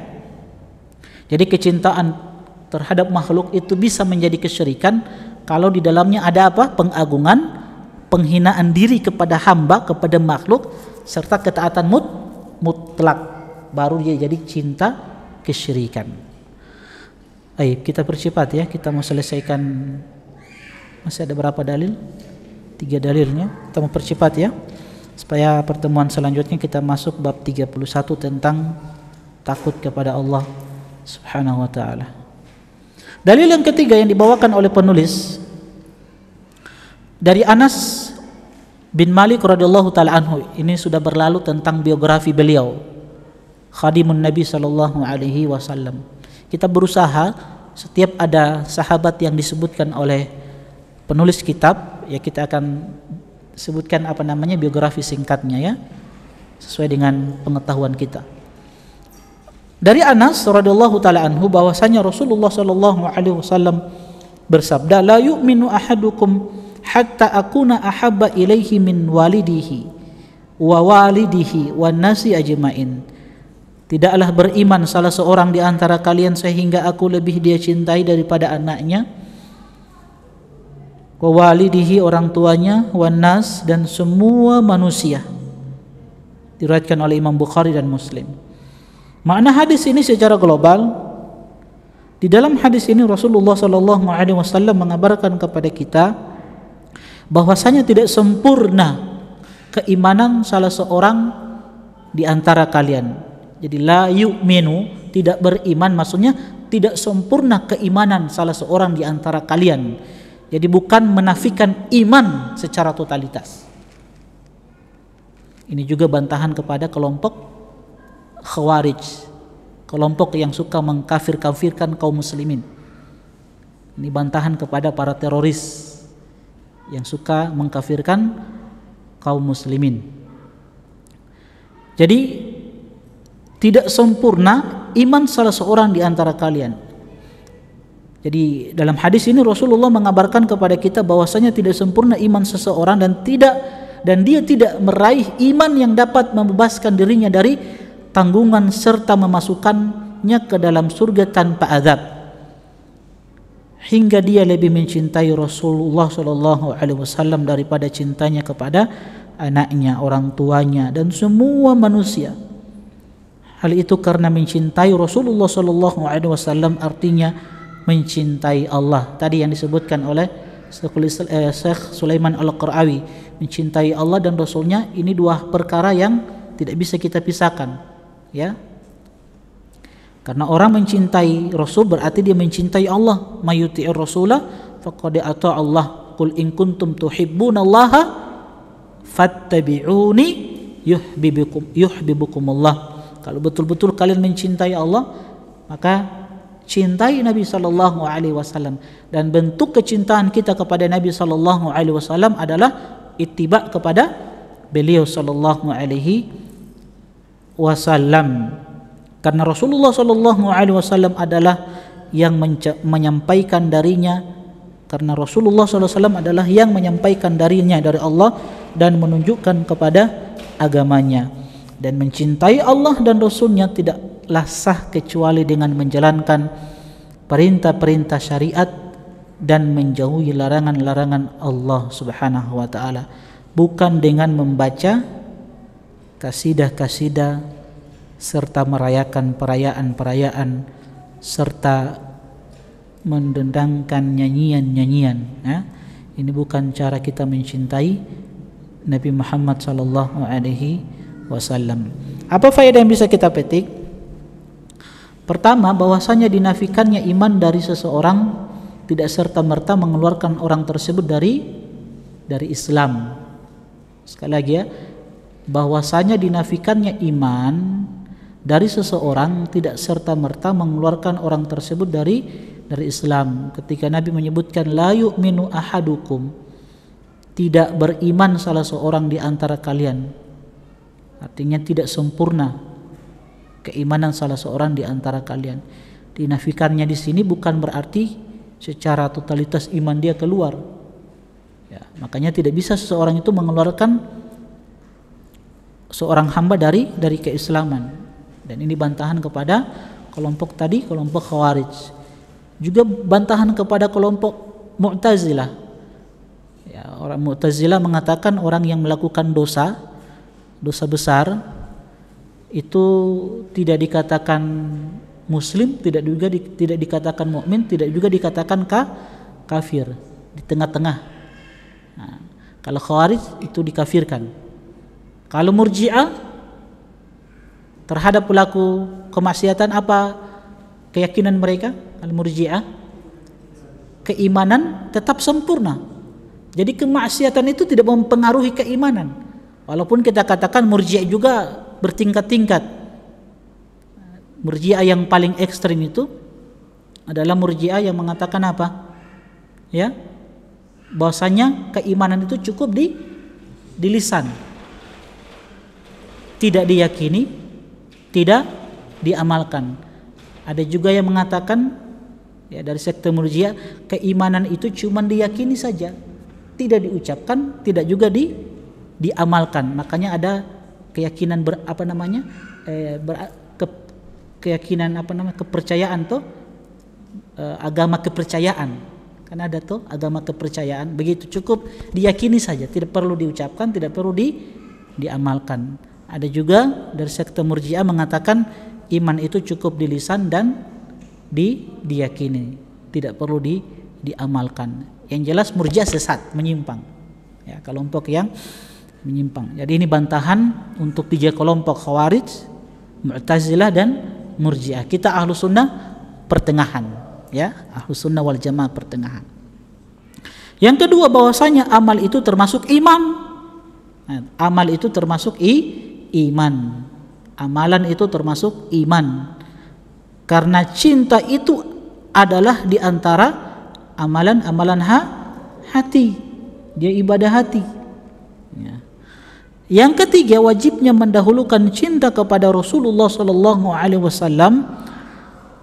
Jadi kecintaan terhadap makhluk itu bisa menjadi kesyirikan kalau di dalamnya ada apa? Pengagungan, penghinaan diri kepada hamba, kepada makhluk, serta ketaatan mutlak, baru dia jadi cinta kesyirikan. Ayo kita percepat ya, kita mau selesaikan. Masih ada berapa dalil? 3 dalilnya. Kita mau percepat ya, supaya pertemuan selanjutnya kita masuk bab 31 tentang takut kepada Allah Subhanahu wa ta'ala. Dalil yang ketiga yang dibawakan oleh penulis dari Anas bin Malik radhiyallahu taala anhu. Ini sudah berlalu tentang biografi beliau, khadimun Nabi sallallahu alaihi wasallam. Kita berusaha setiap ada sahabat yang disebutkan oleh penulis kitab, ya kita akan sebutkan biografi singkatnya ya, sesuai dengan pengetahuan kita. Dari Anas radhiyallahu taala anhu bahwasanya Rasulullah sallallahu alaihi wasallam bersabda, la yu'minu ahadukum hatta akuna ahabba ilaihi min walidihi wa walidihi wan nasi ajmain. Tidaklah beriman salah seorang di antara kalian sehingga aku lebih dia cintai daripada anaknya, wa walidihi orang tuanya, wan nas dan semua manusia. Diriwayatkan oleh Imam Bukhari dan Muslim. Makna hadis ini secara global, di dalam hadis ini Rasulullah SAW mengabarkan kepada kita bahwasanya tidak sempurna keimanan salah seorang di antara kalian. Jadi la yu'minu, tidak beriman, maksudnya tidak sempurna keimanan salah seorang di antara kalian. Jadi bukan menafikan iman secara totalitas. Ini juga bantahan kepada kelompok Khawarij, kelompok yang suka mengkafir-kafirkan kaum muslimin. Ini bantahan kepada para teroris yang suka mengkafirkan kaum muslimin. Jadi tidak sempurna iman salah seorang di antara kalian. Jadi dalam hadis ini Rasulullah mengabarkan kepada kita bahwasanya tidak sempurna iman seseorang dan dia tidak meraih iman yang dapat membebaskan dirinya dari tanggungan serta memasukkannya ke dalam surga tanpa azab, hingga dia lebih mencintai Rasulullah SAW daripada cintanya kepada anaknya, orang tuanya dan semua manusia. Hal itu karena mencintai Rasulullah SAW artinya mencintai Allah. Tadi yang disebutkan oleh Syekh Sulaiman Al-Qarawi, mencintai Allah dan Rasulnya, ini dua perkara yang tidak bisa kita pisahkan, ya. Karena orang mencintai Rasul berarti dia mencintai Allah. Mayyuti'ir rasulah faqad ata'a Allah. Qul in kuntum tuhibbunallaha fattabi'uni yuhibbukumullah. Kalau betul-betul kalian mencintai Allah, maka cintai Nabi sallallahu alaihi wasallam. Dan bentuk kecintaan kita kepada Nabi sallallahu alaihi wasallam adalah ittiba kepada beliau sallallahu alaihi wasallam. Karena Rasulullah sallallahu alaihi wasallam adalah yang menyampaikan darinya, karena Rasulullah sallallahu alaihi wasallam adalah yang menyampaikan darinya dari Allah dan menunjukkan kepada agamanya. Dan mencintai Allah dan Rasulnya tidaklah sah kecuali dengan menjalankan perintah-perintah syariat dan menjauhi larangan-larangan Allah Subhanahu wa taala, bukan dengan membaca kasidah-kasidah serta merayakan perayaan-perayaan serta mendendangkan nyanyian-nyanyian, ya. Ini bukan cara kita mencintai Nabi Muhammad sallallahu alaihi wasallam. Apa faedah yang bisa kita petik? Pertama, bahwasanya dinafikannya iman dari seseorang tidak serta-merta mengeluarkan orang tersebut dari Islam. Sekali lagi ya, bahwasanya dinafikannya iman dari seseorang tidak serta-merta mengeluarkan orang tersebut dari Islam. Ketika Nabi menyebutkan la yu'minu ahadukum, tidak beriman salah seorang di antara kalian, artinya tidak sempurna keimanan salah seorang di antara kalian. Dinafikannya di sini bukan berarti secara totalitas iman dia keluar. Ya, makanya tidak bisa seseorang itu mengeluarkan seorang hamba dari keislaman. Dan ini bantahan kepada kelompok tadi, kelompok Khawarij. Juga bantahan kepada kelompok Mu'tazilah. Ya, orang Mu'tazilah mengatakan orang yang melakukan dosa besar itu tidak dikatakan muslim, tidak dikatakan mukmin, tidak juga dikatakan kafir, di tengah-tengah. Nah, kalau Khawarij itu dikafirkan. Kalau Murji'ah terhadap pelaku kemaksiatan apa keyakinan mereka? Kalau Murji'ah, keimanan tetap sempurna. Jadi kemaksiatan itu tidak mempengaruhi keimanan. Walaupun kita katakan Murji'ah juga bertingkat-tingkat. Murji'ah yang paling ekstrim itu adalah Murji'ah yang mengatakan apa? Ya, bahwasanya keimanan itu cukup di lisan, tidak diyakini, tidak diamalkan. Ada juga yang mengatakan Ya, dari sekte Murji'ah, keimanan itu cuma diyakini saja, tidak diucapkan, tidak juga diamalkan. Makanya ada keyakinan kepercayaan tuh, agama kepercayaan. Kan ada tuh agama kepercayaan, begitu, cukup diyakini saja, tidak perlu diucapkan, tidak perlu diamalkan. Ada juga dari sekte Murji'ah mengatakan iman itu cukup di lisan dan diyakini, tidak perlu diamalkan. Yang jelas Murji'ah sesat, menyimpang. Ya, kelompok yang menyimpang. Jadi ini bantahan untuk 3 kelompok, Khawarij, Mu'tazilah dan Murji'ah. Kita Ahlus Sunnah pertengahan, ya, Ahlus Sunnah wal Jamaah pertengahan. Yang kedua, bahwasanya amal itu termasuk iman. Nah, amal itu termasuk iman. Amalan itu termasuk iman. Karena cinta itu adalah diantara amalan-amalan hati. Dia ibadah hati. Ya. Yang ketiga, wajibnya mendahulukan cinta kepada Rasulullah SAW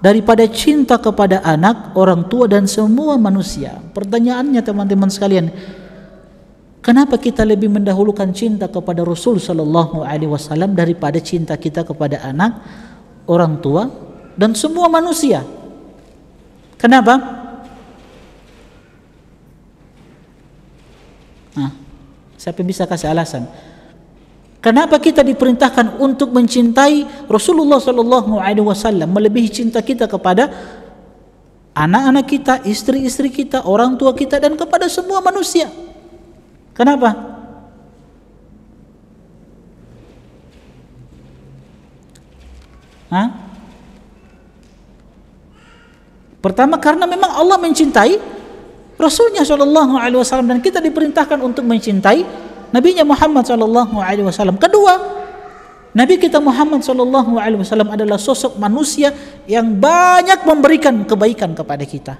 daripada cinta kepada anak, orang tua dan semua manusia. Pertanyaannya teman-teman sekalian, kenapa kita lebih mendahulukan cinta kepada Rasul SAW daripada cinta kita kepada anak, orang tua dan semua manusia? Kenapa? Nah, siapa bisa kasih alasan? Kenapa kita diperintahkan untuk mencintai Rasulullah SAW melebihi cinta kita kepada anak-anak kita, istri-istri kita, orang tua kita dan kepada semua manusia? Kenapa? Hah? Pertama, karena memang Allah mencintai Rasulnya SAW dan kita diperintahkan untuk mencintai Nabinya Muhammad SAW. Kedua, Nabi kita Muhammad SAW adalah sosok manusia yang banyak memberikan kebaikan kepada kita,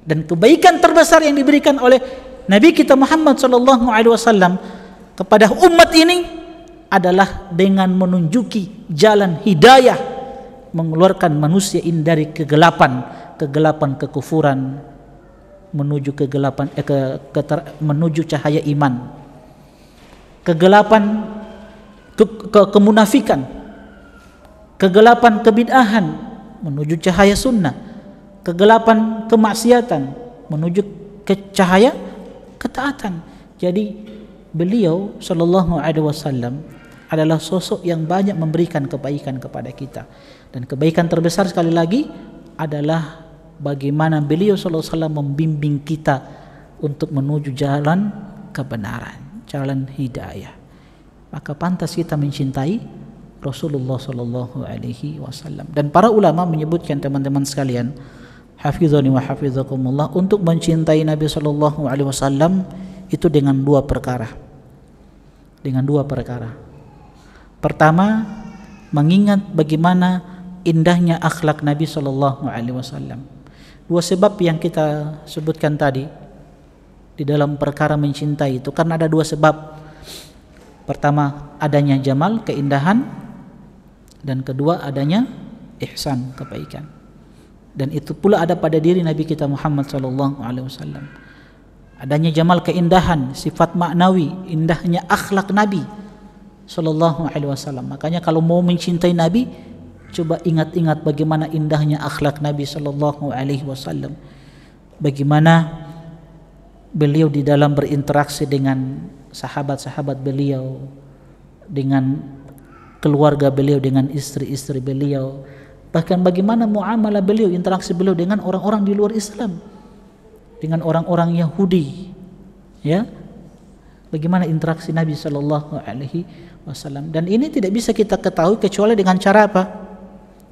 dan kebaikan terbesar yang diberikan oleh Nabi kita Muhammad SAW kepada umat ini adalah dengan menunjuki jalan hidayah, mengeluarkan manusia ini dari kegelapan kekufuran menuju menuju cahaya iman, kegelapan kemunafikan, kegelapan kebid'ahan menuju cahaya sunnah, kegelapan kemaksiatan menuju ke cahaya ketaatan. Jadi beliau sallallahu alaihi wasallam adalah sosok yang banyak memberikan kebaikan kepada kita, dan kebaikan terbesar sekali lagi adalah bagaimana beliau sallallahu alaihi wasallam membimbing kita untuk menuju jalan kebenaran, jalan hidayah. Maka pantas kita mencintai Rasulullah sallallahu alaihi wasallam. Dan para ulama menyebutkan, teman-teman sekalian, hafizani wa hafizakumullah, untuk mencintai Nabi sallallahu alaihi wasallam itu dengan dua perkara. Pertama, mengingat bagaimana indahnya akhlak Nabi sallallahu alaihi wasallam. Dua sebab yang kita sebutkan tadi di dalam perkara mencintai itu, karena ada dua sebab. Pertama, adanya jamal, keindahan, dan kedua adanya ihsan, kebaikan. Dan itu pula ada pada diri Nabi kita Muhammad sallallahu alaihi wasallam. Adanya jamal, keindahan, sifat maknawi, indahnya akhlak Nabi sallallahu alaihi wasallam. Makanya kalau mau mencintai Nabi, coba ingat-ingat bagaimana indahnya akhlak Nabi sallallahu alaihi wasallam. Bagaimana beliau di dalam berinteraksi dengan sahabat-sahabat beliau, dengan keluarga beliau, dengan istri-istri beliau, bahkan bagaimana muamalah beliau, interaksi beliau dengan orang-orang di luar Islam, dengan orang-orang Yahudi, ya, bagaimana interaksi Nabi sallallahu alaihi wasallam. Dan ini tidak bisa kita ketahui kecuali dengan cara apa?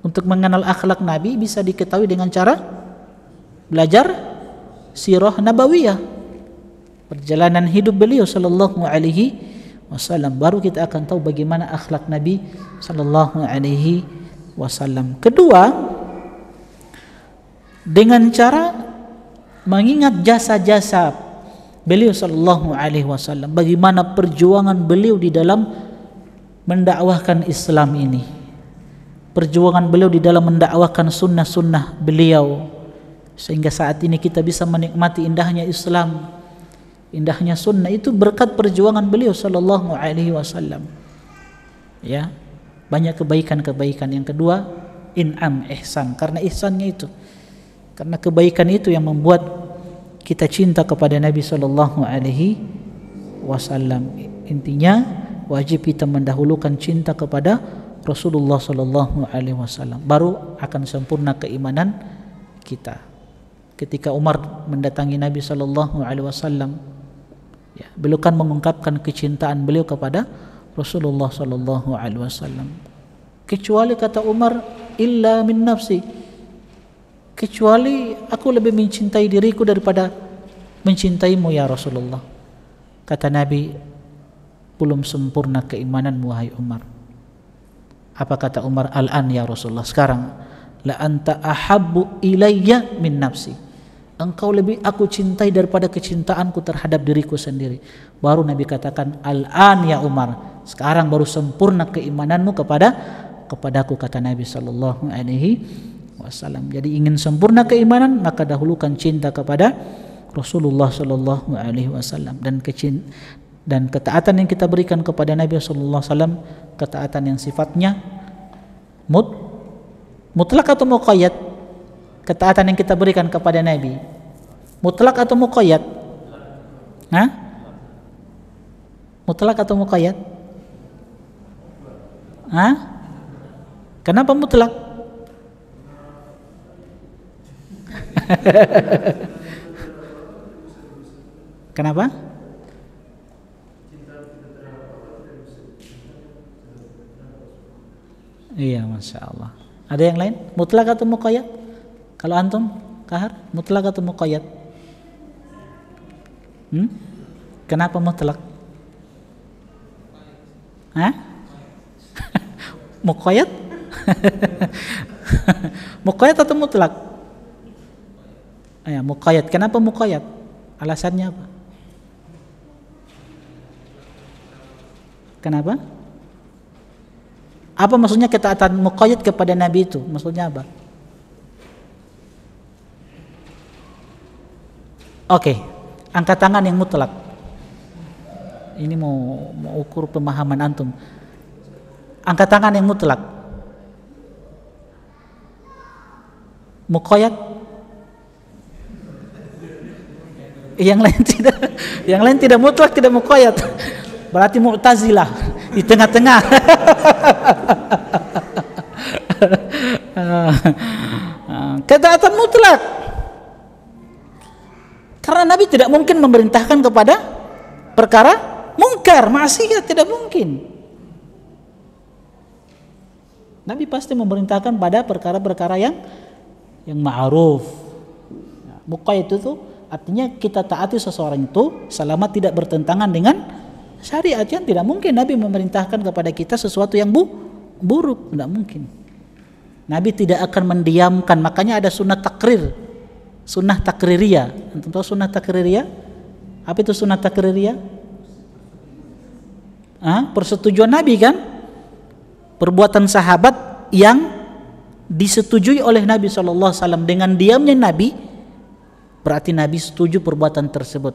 Untuk mengenal akhlak Nabi bisa diketahui dengan cara belajar sirah nabawiyah, perjalanan hidup beliau sallallahu alaihi wasallam, baru kita akan tahu bagaimana akhlak Nabi sallallahu alaihi wasallam. Kedua, dengan cara mengingat jasa-jasa beliau sallallahu alaihi wasallam, bagaimana perjuangan beliau di dalam mendakwahkan Islam ini, perjuangan beliau di dalam mendakwahkan sunnah-sunnah beliau, sehingga saat ini kita bisa menikmati indahnya Islam, indahnya sunnah, itu berkat perjuangan beliau sallallahu alaihi wasallam. Ya, banyak kebaikan-kebaikan. Yang kedua, in'am, ihsan, karena ihsannya itu, karena kebaikan itu yang membuat kita cinta kepada Nabi sallallahu alaihi wasallam. Intinya wajib kita mendahulukan cinta kepada Rasulullah sallallahu alaihi wasallam, baru akan sempurna keimanan kita. Ketika Umar mendatangi Nabi sallallahu alaihi wasallam, ya, beliau kan mengungkapkan kecintaan beliau kepada Rasulullah sallallahu alaihi wasallam. Kecuali kata Umar, illa min nafsi, kecuali aku lebih mencintai diriku daripada mencintaimu ya Rasulullah. Kata Nabi, belum sempurna keimananmu wahai Umar. Apa kata Umar? Al-an ya Rasulullah, sekarang. La anta ahabbu ilayya min nafsi, engkau lebih aku cintai daripada kecintaanku terhadap diriku sendiri. Baru Nabi katakan, al-an ya Umar, sekarang baru sempurna keimananmu kepadaku, kata Nabi sallallahu alaihi wasallam. Jadi ingin sempurna keimanan, maka dahulukan cinta kepada Rasulullah sallallahu alaihi wasallam, dan ketaatan yang kita berikan kepada Nabi sallallahu alaihi wasallam, ketaatan yang sifatnya mutlak atau muqayyad. Ketaatan yang kita berikan kepada Nabi mutlak atau muqayyad? Hah? Mutlak atau muqayyad? Hah? Kenapa mutlak? Kenapa? Iya, Masya Allah. Ada yang lain? Mutlak atau muqayyad? Kalau antum, Kahar, mutlak atau muqayyad? Kenapa mutlak? Hah? Muqayyad? Muqayyad atau mutlak? Ya, muqayyad. Kenapa muqayyad? Alasannya apa? Kenapa? Apa maksudnya ketaatan muqayyad kepada Nabi itu? Maksudnya apa? Oke, angkat tangan yang mutlak. Ini mau ukur pemahaman antum. Angkat tangan yang mutlak. Muqayyad? Yang lain tidak mutlak, tidak muqayyad. Berarti Mu'tazilah di tengah-tengah. Ketaatan mutlak. Karena Nabi tidak mungkin memerintahkan kepada perkara mungkar, maksiat, tidak mungkin. Nabi pasti memerintahkan pada perkara-perkara yang ma'ruf. Muqayyad itu artinya kita taati seseorang itu selama tidak bertentangan dengan syariat. Yang tidak mungkin Nabi memerintahkan kepada kita sesuatu yang buruk, tidak mungkin. Nabi tidak akan mendiamkan, makanya ada sunnah takrir, sunnah takririyah. Antum tahu sunnah takririyah? Apa itu sunnah takririyah? Persetujuan Nabi kan? Perbuatan sahabat yang disetujui oleh Nabi SAW. Dengan diamnya Nabi, berarti Nabi setuju perbuatan tersebut.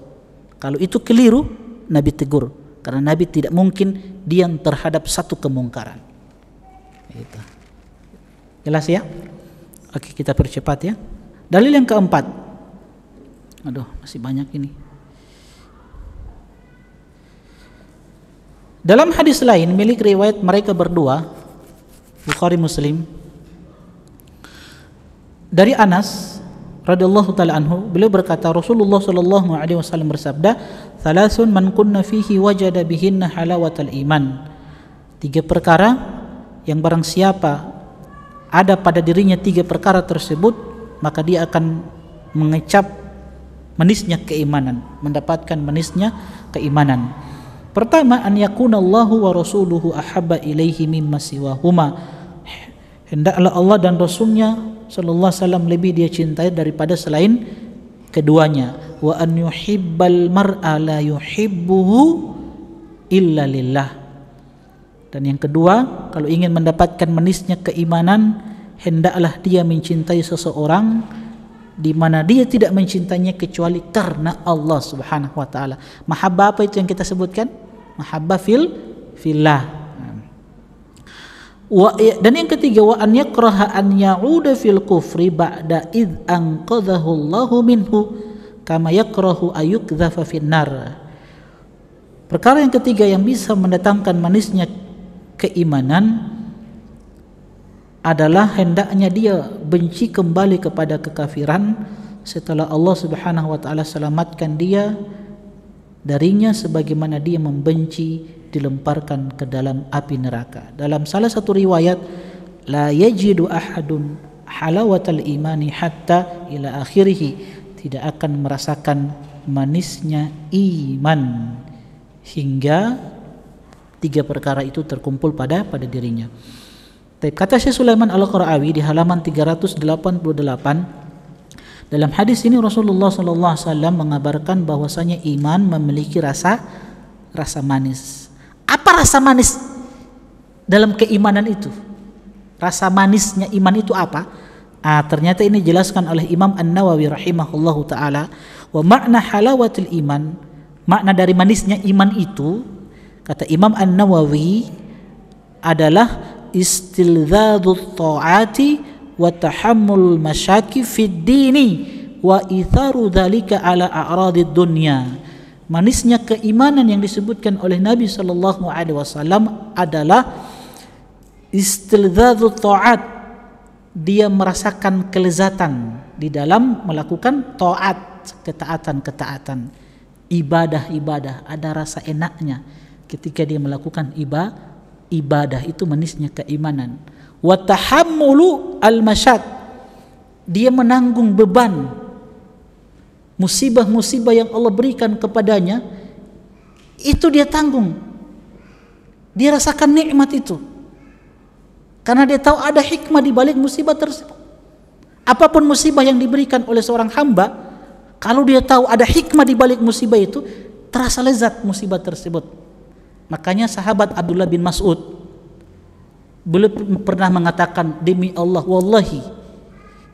Kalau itu keliru, Nabi tegur. Karena Nabi tidak mungkin diam terhadap satu kemungkaran. Itu. Jelas ya? Oke, kita percepat ya. Dalil yang keempat. Aduh, masih banyak ini. Dalam hadis lain milik riwayat mereka berdua, Bukhari Muslim, dari Anas radhiyallahu taala anhu, beliau berkata, Rasulullah sallallahu alaihi wasallam bersabda, "Thalathun man kunna fihi wajada bihinna halawatal iman." 3 perkara yang barang siapa ada pada dirinya 3 perkara tersebut, maka dia akan mengecap manisnya keimanan, mendapatkan manisnya keimanan. Pertama, an yakunallahu wa rasuluhu ahabba ilaihi mimma siwahuma. Hendaklah Allah dan Rasulnya sallallahu alaihi wasallam lebih dia cintai daripada selain keduanya. Wa an yuhibbal mar'a la yuhibbuhu illa lillah. Dan yang kedua, kalau ingin mendapatkan manisnya keimanan, hendaklah dia mencintai seseorang di mana dia tidak mencintainya kecuali karena Allah Subhanahu wa taala. Mahabbah apa itu yang kita sebutkan? Mahabbah fillah. Dan yang ketiga, wa an yakraha an ya'uda fil kufri ba'da id anqadhahu Allahu minhu kama yakrahu ayukdhafa finnar. Perkara yang ketiga yang bisa mendatangkan manisnya keimanan adalah hendaknya dia benci kembali kepada kekafiran setelah Allah Subhanahu wa taala selamatkan dia darinya, sebagaimana dia membenci dilemparkan ke dalam api neraka. Dalam salah satu riwayat, la yajidu ahadun halawatal imani hatta ila akhirih, tidak akan merasakan manisnya iman hingga tiga perkara itu terkumpul pada dirinya. Kata Syekh Sulaiman Al-Qarawi di halaman 388, dalam hadis ini Rasulullah SAW mengabarkan bahwasanya iman memiliki rasa manis. Apa rasa manis dalam keimanan itu? Rasa manisnya iman itu apa? Ternyata ini dijelaskan oleh Imam An-Nawawi rahimahullahu taala. Wa makna halawatil iman, makna dari manisnya iman itu, kata Imam An-Nawawi, adalah istilzadut ta'ati wa tahammul masyaki fid dini wa itharu dhalika ala a'radid dunya. Manisnya keimanan yang disebutkan oleh Nabi sallallahu alaihi wasallam adalah istilzadut ta'at, dia merasakan kelezatan di dalam melakukan ta'at, ketaatan, ibadah, ada rasa enaknya ketika dia melakukan ibadah, itu manisnya keimanan. Wa tahammulu al-masyad, dia menanggung beban musibah-musibah yang Allah berikan kepadanya, itu dia tanggung. Dia rasakan nikmat itu karena dia tahu ada hikmah di balik musibah tersebut. Apapun musibah yang diberikan oleh seorang hamba, kalau dia tahu ada hikmah di balik musibah itu, terasa lezat musibah tersebut. Makanya sahabat Abdullah bin Mas'ud beliau pernah mengatakan, demi Allah, wallahi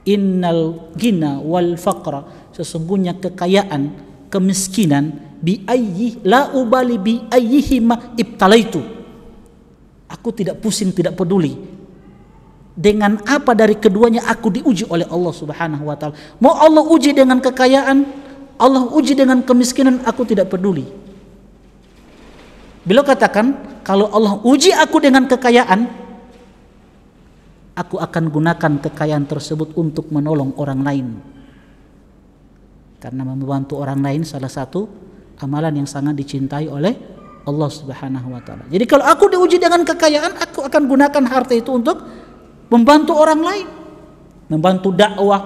innal ghina wal faqra, sesungguhnya kekayaan, kemiskinan, bi ayyi la ubali bi ayyihima ibtalaitu, aku tidak pusing, tidak peduli dengan apa dari keduanya aku diuji oleh Allah Subhanahu wa taala. Mau Allah uji dengan kekayaan, Allah uji dengan kemiskinan, aku tidak peduli. Beliau katakan, kalau Allah uji aku dengan kekayaan, aku akan gunakan kekayaan tersebut untuk menolong orang lain. Karena membantu orang lain salah satu amalan yang sangat dicintai oleh Allah Subhanahu wa taala. Jadi kalau aku diuji dengan kekayaan, aku akan gunakan harta itu untuk membantu orang lain, membantu dakwah.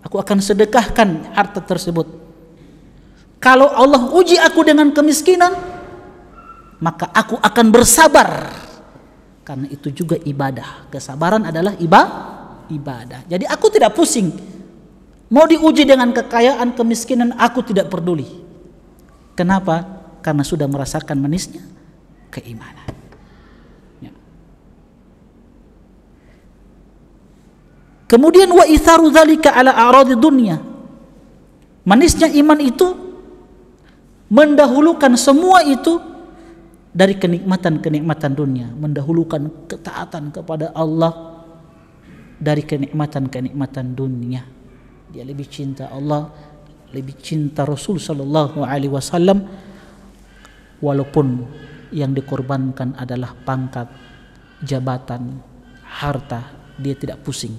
Aku akan sedekahkan harta tersebut. Kalau Allah uji aku dengan kemiskinan, maka aku akan bersabar, karena itu juga ibadah. Kesabaran adalah ibadah. Jadi aku tidak pusing mau diuji dengan kekayaan, kemiskinan, aku tidak peduli. Kenapa? Karena sudah merasakan manisnya keimanan. Ya. Kemudian wa itharu dzalika ala a'radi dunya, manisnya iman itu mendahulukan semua itu dari kenikmatan-kenikmatan dunia, mendahulukan ketaatan kepada Allah dari kenikmatan-kenikmatan dunia. Dia lebih cinta Allah, lebih cinta Rasul sallallahu alaihi wasallam, walaupun yang dikorbankan adalah pangkat, jabatan, harta, dia tidak pusing.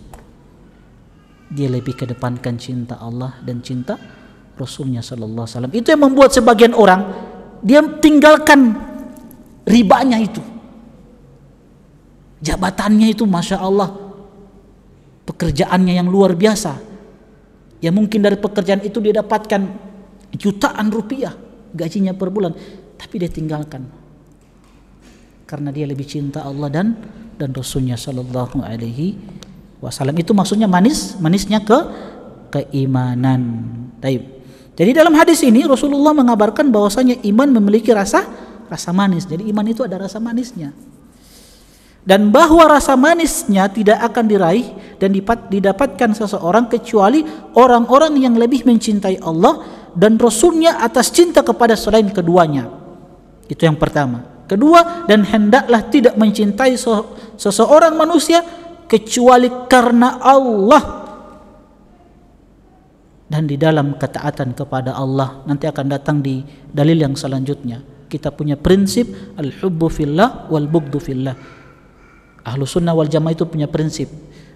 Dia lebih kedepankan cinta Allah dan cinta Rasulnya sallallahu alaihi wasallam. Itu yang membuat sebagian orang dia tinggalkan ribanya itu, jabatannya itu, masya Allah, pekerjaannya yang luar biasa, ya mungkin dari pekerjaan itu dia dapatkan jutaan rupiah gajinya per bulan, tapi dia tinggalkan karena dia lebih cinta Allah dan Rasulnya sallallahu alaihi wasallam. Itu maksudnya manisnya keimanan. Jadi dalam hadis ini Rasulullah mengabarkan bahwasanya iman memiliki rasa manis. Jadi iman itu ada rasa manisnya, dan bahwa rasa manisnya tidak akan diraih dan didapatkan seseorang kecuali orang-orang yang lebih mencintai Allah dan Rasulnya atas cinta kepada selain keduanya. Itu yang pertama. Kedua, dan hendaklah tidak mencintai seseorang manusia kecuali karena Allah dan di dalam ketaatan kepada Allah. Nanti akan datang di dalil yang selanjutnya. Kita punya prinsip al-hubbu fillah wal bughdhu fillah. Ahlus sunnah wal jamaah itu punya prinsip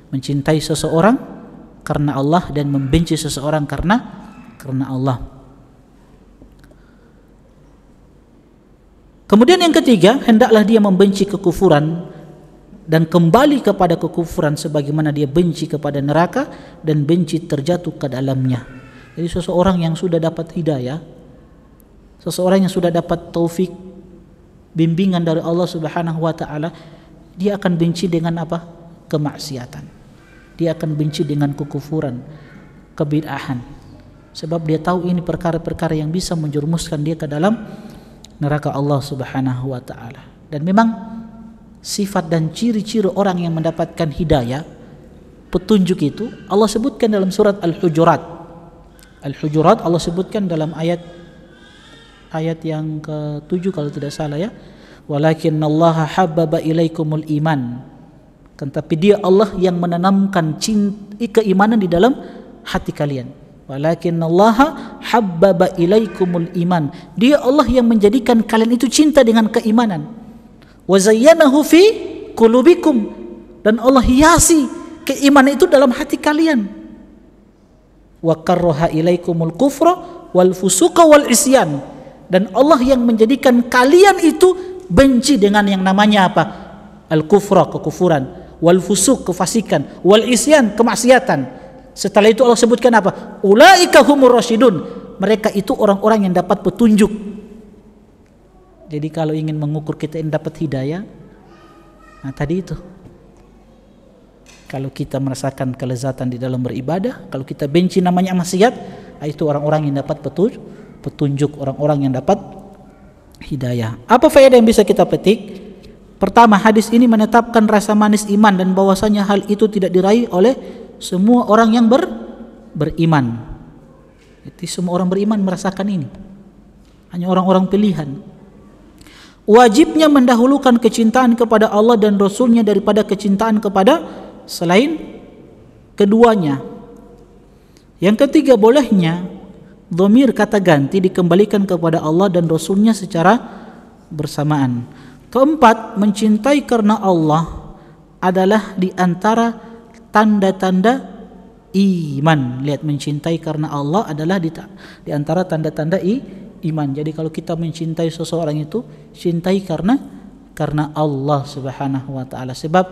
mencintai seseorang karena Allah dan membenci seseorang karena Allah. Kemudian yang ketiga, hendaklah dia membenci kekufuran dan kembali kepada kekufuran sebagaimana dia benci kepada neraka dan benci terjatuh ke dalamnya. Jadi seseorang yang sudah dapat hidayah, seseorang yang sudah dapat taufik, bimbingan dari Allah Subhanahu wa taala, dia akan benci dengan apa? Kemaksiatan. Dia akan benci dengan kekufuran, kebid'ahan. Sebab dia tahu ini perkara-perkara yang bisa menjerumuskan dia ke dalam neraka Allah Subhanahu wa taala. Dan memang sifat dan ciri-ciri orang yang mendapatkan hidayah, petunjuk itu Allah sebutkan dalam surat Al-Hujurat. Al-Hujurat Allah sebutkan dalam ayat yang ke-7 kalau tidak salah ya. Walakinallaha habbaba ilaikumul iman. Tapi dia Allah yang menanamkan keimanan di dalam hati kalian. Walakinallaha habbaba ilaikumul iman. Dia Allah yang menjadikan kalian itu cinta dengan keimanan. Wa zayyanahu fi qulubikum, dan Allah hiasi keimanan itu dalam hati kalian. Wa karraha ilaikumul kufra wal fusuqa wal isyan, dan Allah yang menjadikan kalian itu benci dengan yang namanya apa? Al-kufra, kekufuran, wal fusuq, kefasikan, wal isyan, kemaksiatan. Setelah itu Allah sebutkan apa? Ulaika humur rasyidun. Mereka itu orang-orang yang dapat petunjuk. Jadi kalau ingin mengukur kita yang dapat hidayah, nah tadi itu. Kalau kita merasakan kelezatan di dalam beribadah, kalau kita benci namanya maksiat, itu orang-orang yang dapat petunjuk, orang-orang yang dapat hidayah. Apa faedah yang bisa kita petik? Pertama, hadis ini menetapkan rasa manis iman dan bahwasanya hal itu tidak diraih oleh semua orang yang beriman. Jadi semua orang beriman merasakan ini. Hanya orang-orang pilihan. Wajibnya mendahulukan kecintaan kepada Allah dan Rasulnya daripada kecintaan kepada selain keduanya. Yang ketiga, bolehnya dhamir kata ganti dikembalikan kepada Allah dan Rasulnya secara bersamaan. Keempat, mencintai karena Allah adalah di antara tanda-tanda iman. Lihat, mencintai karena Allah adalah di antara tanda-tanda iman. Jadi kalau kita mencintai seseorang itu, cintai karena Allah Subhanahu wa taala. Sebab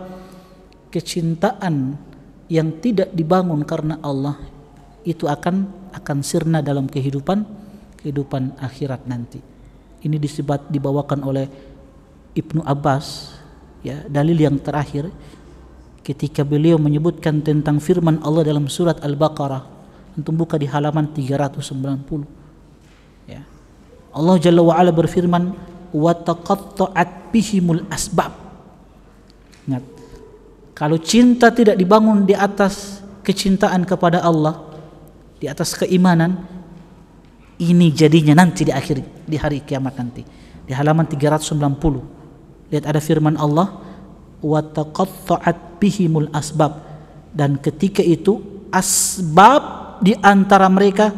kecintaan yang tidak dibangun karena Allah itu akan sirna dalam kehidupan akhirat nanti. Ini dibawakan oleh Ibnu Abbas, ya, dalil yang terakhir ketika beliau menyebutkan tentang firman Allah dalam surat Al-Baqarah. Antum buka di halaman 390. Ya. Allah Jalla wa Ala berfirman, "Wa taqatta'at bihimul asbab." Ingat, kalau cinta tidak dibangun di atas kecintaan kepada Allah, di atas keimanan, ini jadinya nanti di hari kiamat nanti. Di halaman 390. Lihat, ada firman Allah, "Wa taqatta'at bihimul asbab." Dan ketika itu asbab di antara mereka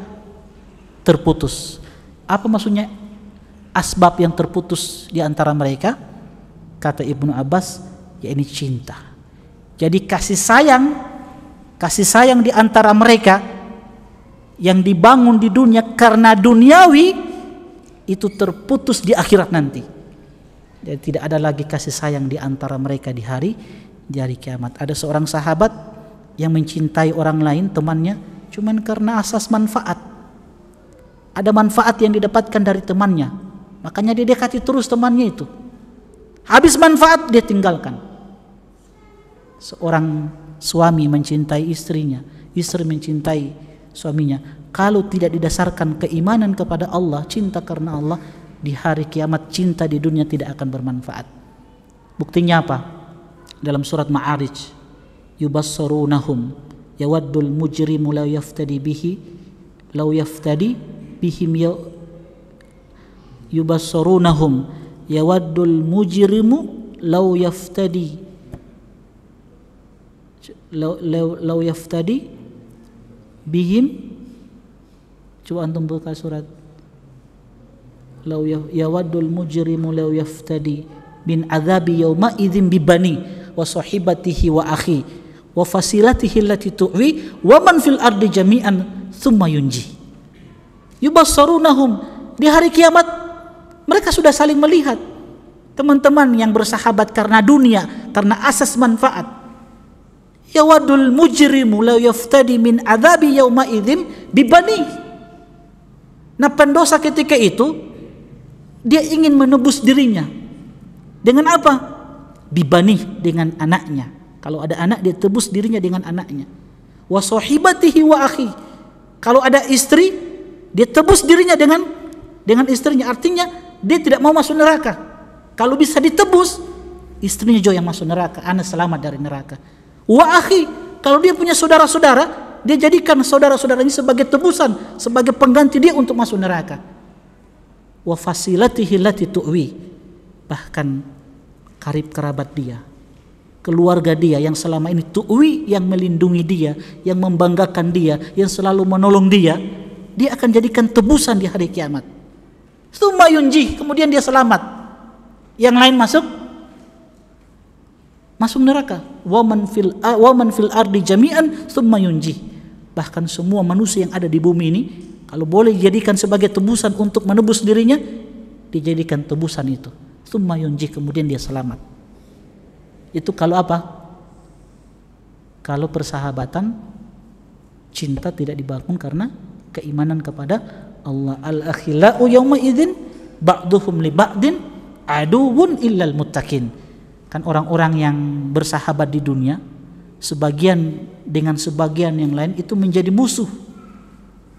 terputus. Apa maksudnya asbab yang terputus di antara mereka? Kata Ibnu Abbas, ya ini cinta. Jadi kasih sayang di antara mereka yang dibangun di dunia karena duniawi itu terputus di akhirat nanti. Jadi tidak ada lagi kasih sayang di antara mereka di hari kiamat. Ada seorang sahabat yang mencintai orang lain, temannya, cuman karena asas manfaat. Ada manfaat yang didapatkan dari temannya, makanya dia dekati terus temannya itu. Habis manfaat dia tinggalkan. Seorang suami mencintai istrinya, istri mencintai suaminya. Kalau tidak didasarkan keimanan kepada Allah, cinta karena Allah, di hari kiamat cinta di dunia tidak akan bermanfaat. Buktinya apa? Dalam surat Ma'arij, yubassarunahum yawaddul mujrimu law yaftadi bihim yubassarunahum yawaddul mujrimu law yaftadi bihim. Coba antum buka surat. Law yawaddul mujrimu law yaftadi min adzabi yauma idzin bibani wa sahibatihi wa akhi wa fasilatihi allati tu'wi wa man fil ardi jami'an thumma yunji. Yubassarunahum, di hari kiamat mereka sudah saling melihat. Teman-teman yang bersahabat karena dunia, karena asas manfaat. Yawaddul mujrimu law yaftadi min adzabi yauma idzin bibani. Nah, pendosa ketika itu dia ingin menebus dirinya dengan apa? Bibani, dengan anaknya. Kalau ada anak, dia tebus dirinya dengan anaknya. Wa sahibatihi wa akhi. Kalau ada istri, dia tebus dirinya dengan istrinya. Artinya dia tidak mau masuk neraka. Kalau bisa ditebus, istrinya juga yang masuk neraka, anak selamat dari neraka. Wa akhi, kalau dia punya saudara-saudara, dia jadikan saudara-saudaranya sebagai tebusan, sebagai pengganti dia untuk masuk neraka. Wa fasilatihi allati tu'wi, bahkan karib kerabat dia, keluarga dia yang selama ini tu'wi, yang melindungi dia, yang membanggakan dia, yang selalu menolong dia, dia akan jadikan tebusan di hari kiamat. Tsumma yunji, kemudian dia selamat. Yang lain masuk neraka. Wa man fil ardi jami'an tsumma yunji. Bahkan semua manusia yang ada di bumi ini, kalau boleh dijadikan sebagai tebusan untuk menebus dirinya, dijadikan tebusan itu. Tsumma yunji, kemudian dia selamat. Itu kalau apa? Kalau persahabatan, cinta tidak dibangun karena keimanan kepada Allah. Al-akhillau yawma idzin ba'duhum li ba'din aduwwun illal muttaqin. Kan orang-orang yang bersahabat di dunia, sebagian dengan sebagian yang lain itu menjadi musuh.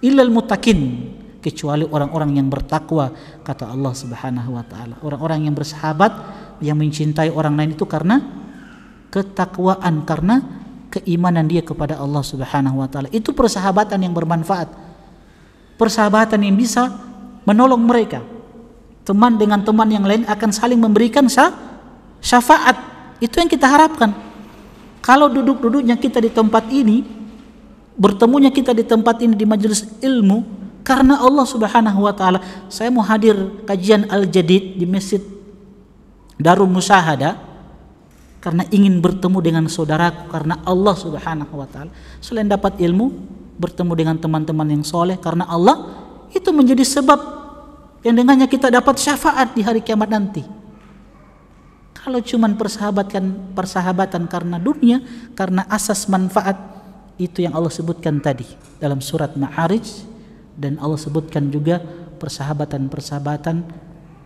Illal muttaqin, kecuali orang-orang yang bertakwa, kata Allah Subhanahu wa taala. Orang-orang yang bersahabat, yang mencintai orang lain itu karena ketakwaan, karena keimanan dia kepada Allah Subhanahu wa taala. Itu persahabatan yang bermanfaat. Persahabatan yang bisa menolong mereka. Teman dengan teman yang lain akan saling memberikan syafaat. Itu yang kita harapkan. Kalau duduk-duduknya kita di tempat ini, bertemunya kita di tempat ini di majelis ilmu karena Allah Subhanahu wa taala. Saya mau hadir kajian Al-Jadid di Masjid Darul Musyahadah karena ingin bertemu dengan saudaraku karena Allah Subhanahu wa taala. Selain dapat ilmu, bertemu dengan teman-teman yang soleh karena Allah, itu menjadi sebab yang dengannya kita dapat syafaat di hari kiamat nanti. Kalau cuman persahabatan karena dunia, karena asas manfaat, itu yang Allah sebutkan tadi dalam surat Ma'arij, dan Allah sebutkan juga persahabatan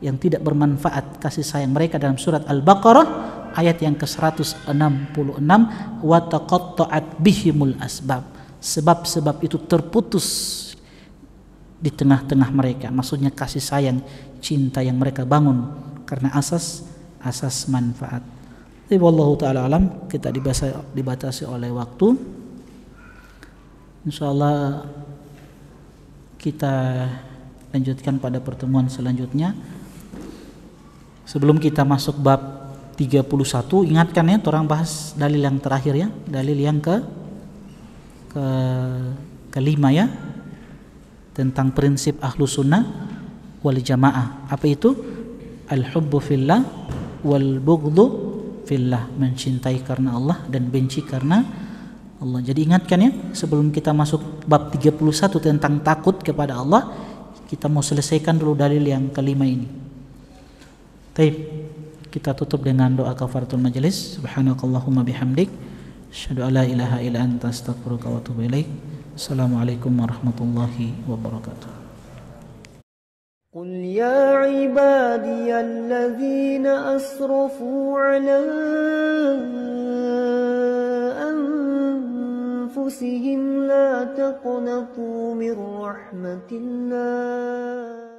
yang tidak bermanfaat kasih sayang mereka dalam surat Al-Baqarah ayat yang ke-166, wa taqatta'at bihimul asbab. Sebab-sebab itu terputus di tengah-tengah mereka. Maksudnya kasih sayang, cinta yang mereka bangun karena asas manfaat. Jadi wallahu taala alam, kita dibatasi oleh waktu. Insyaallah kita lanjutkan pada pertemuan selanjutnya. Sebelum kita masuk bab 31, ingatkan ya, orang bahas dalil yang terakhir ya, dalil yang kelima ya, tentang prinsip Ahlus Sunnah wal Jamaah. Apa itu? Al-hubbu fillah wal bughdhu fillah, mencintai karena Allah dan benci karena Allah. Jadi ingatkan ya, sebelum kita masuk bab 31 tentang takut kepada Allah, kita mau selesaikan dulu dalil yang kelima ini. Baik, kita tutup dengan doa kafaratul majelis. Subhanakallahumma bihamdik, asyhadu an la ilaha illa anta astaghfiruka wa atubu ilaik. Assalamualaikum warahmatullahi wabarakatuh. قل يا عبادي الذين أسرفوا على أنفسهم لا تقنطوا من رحمة الله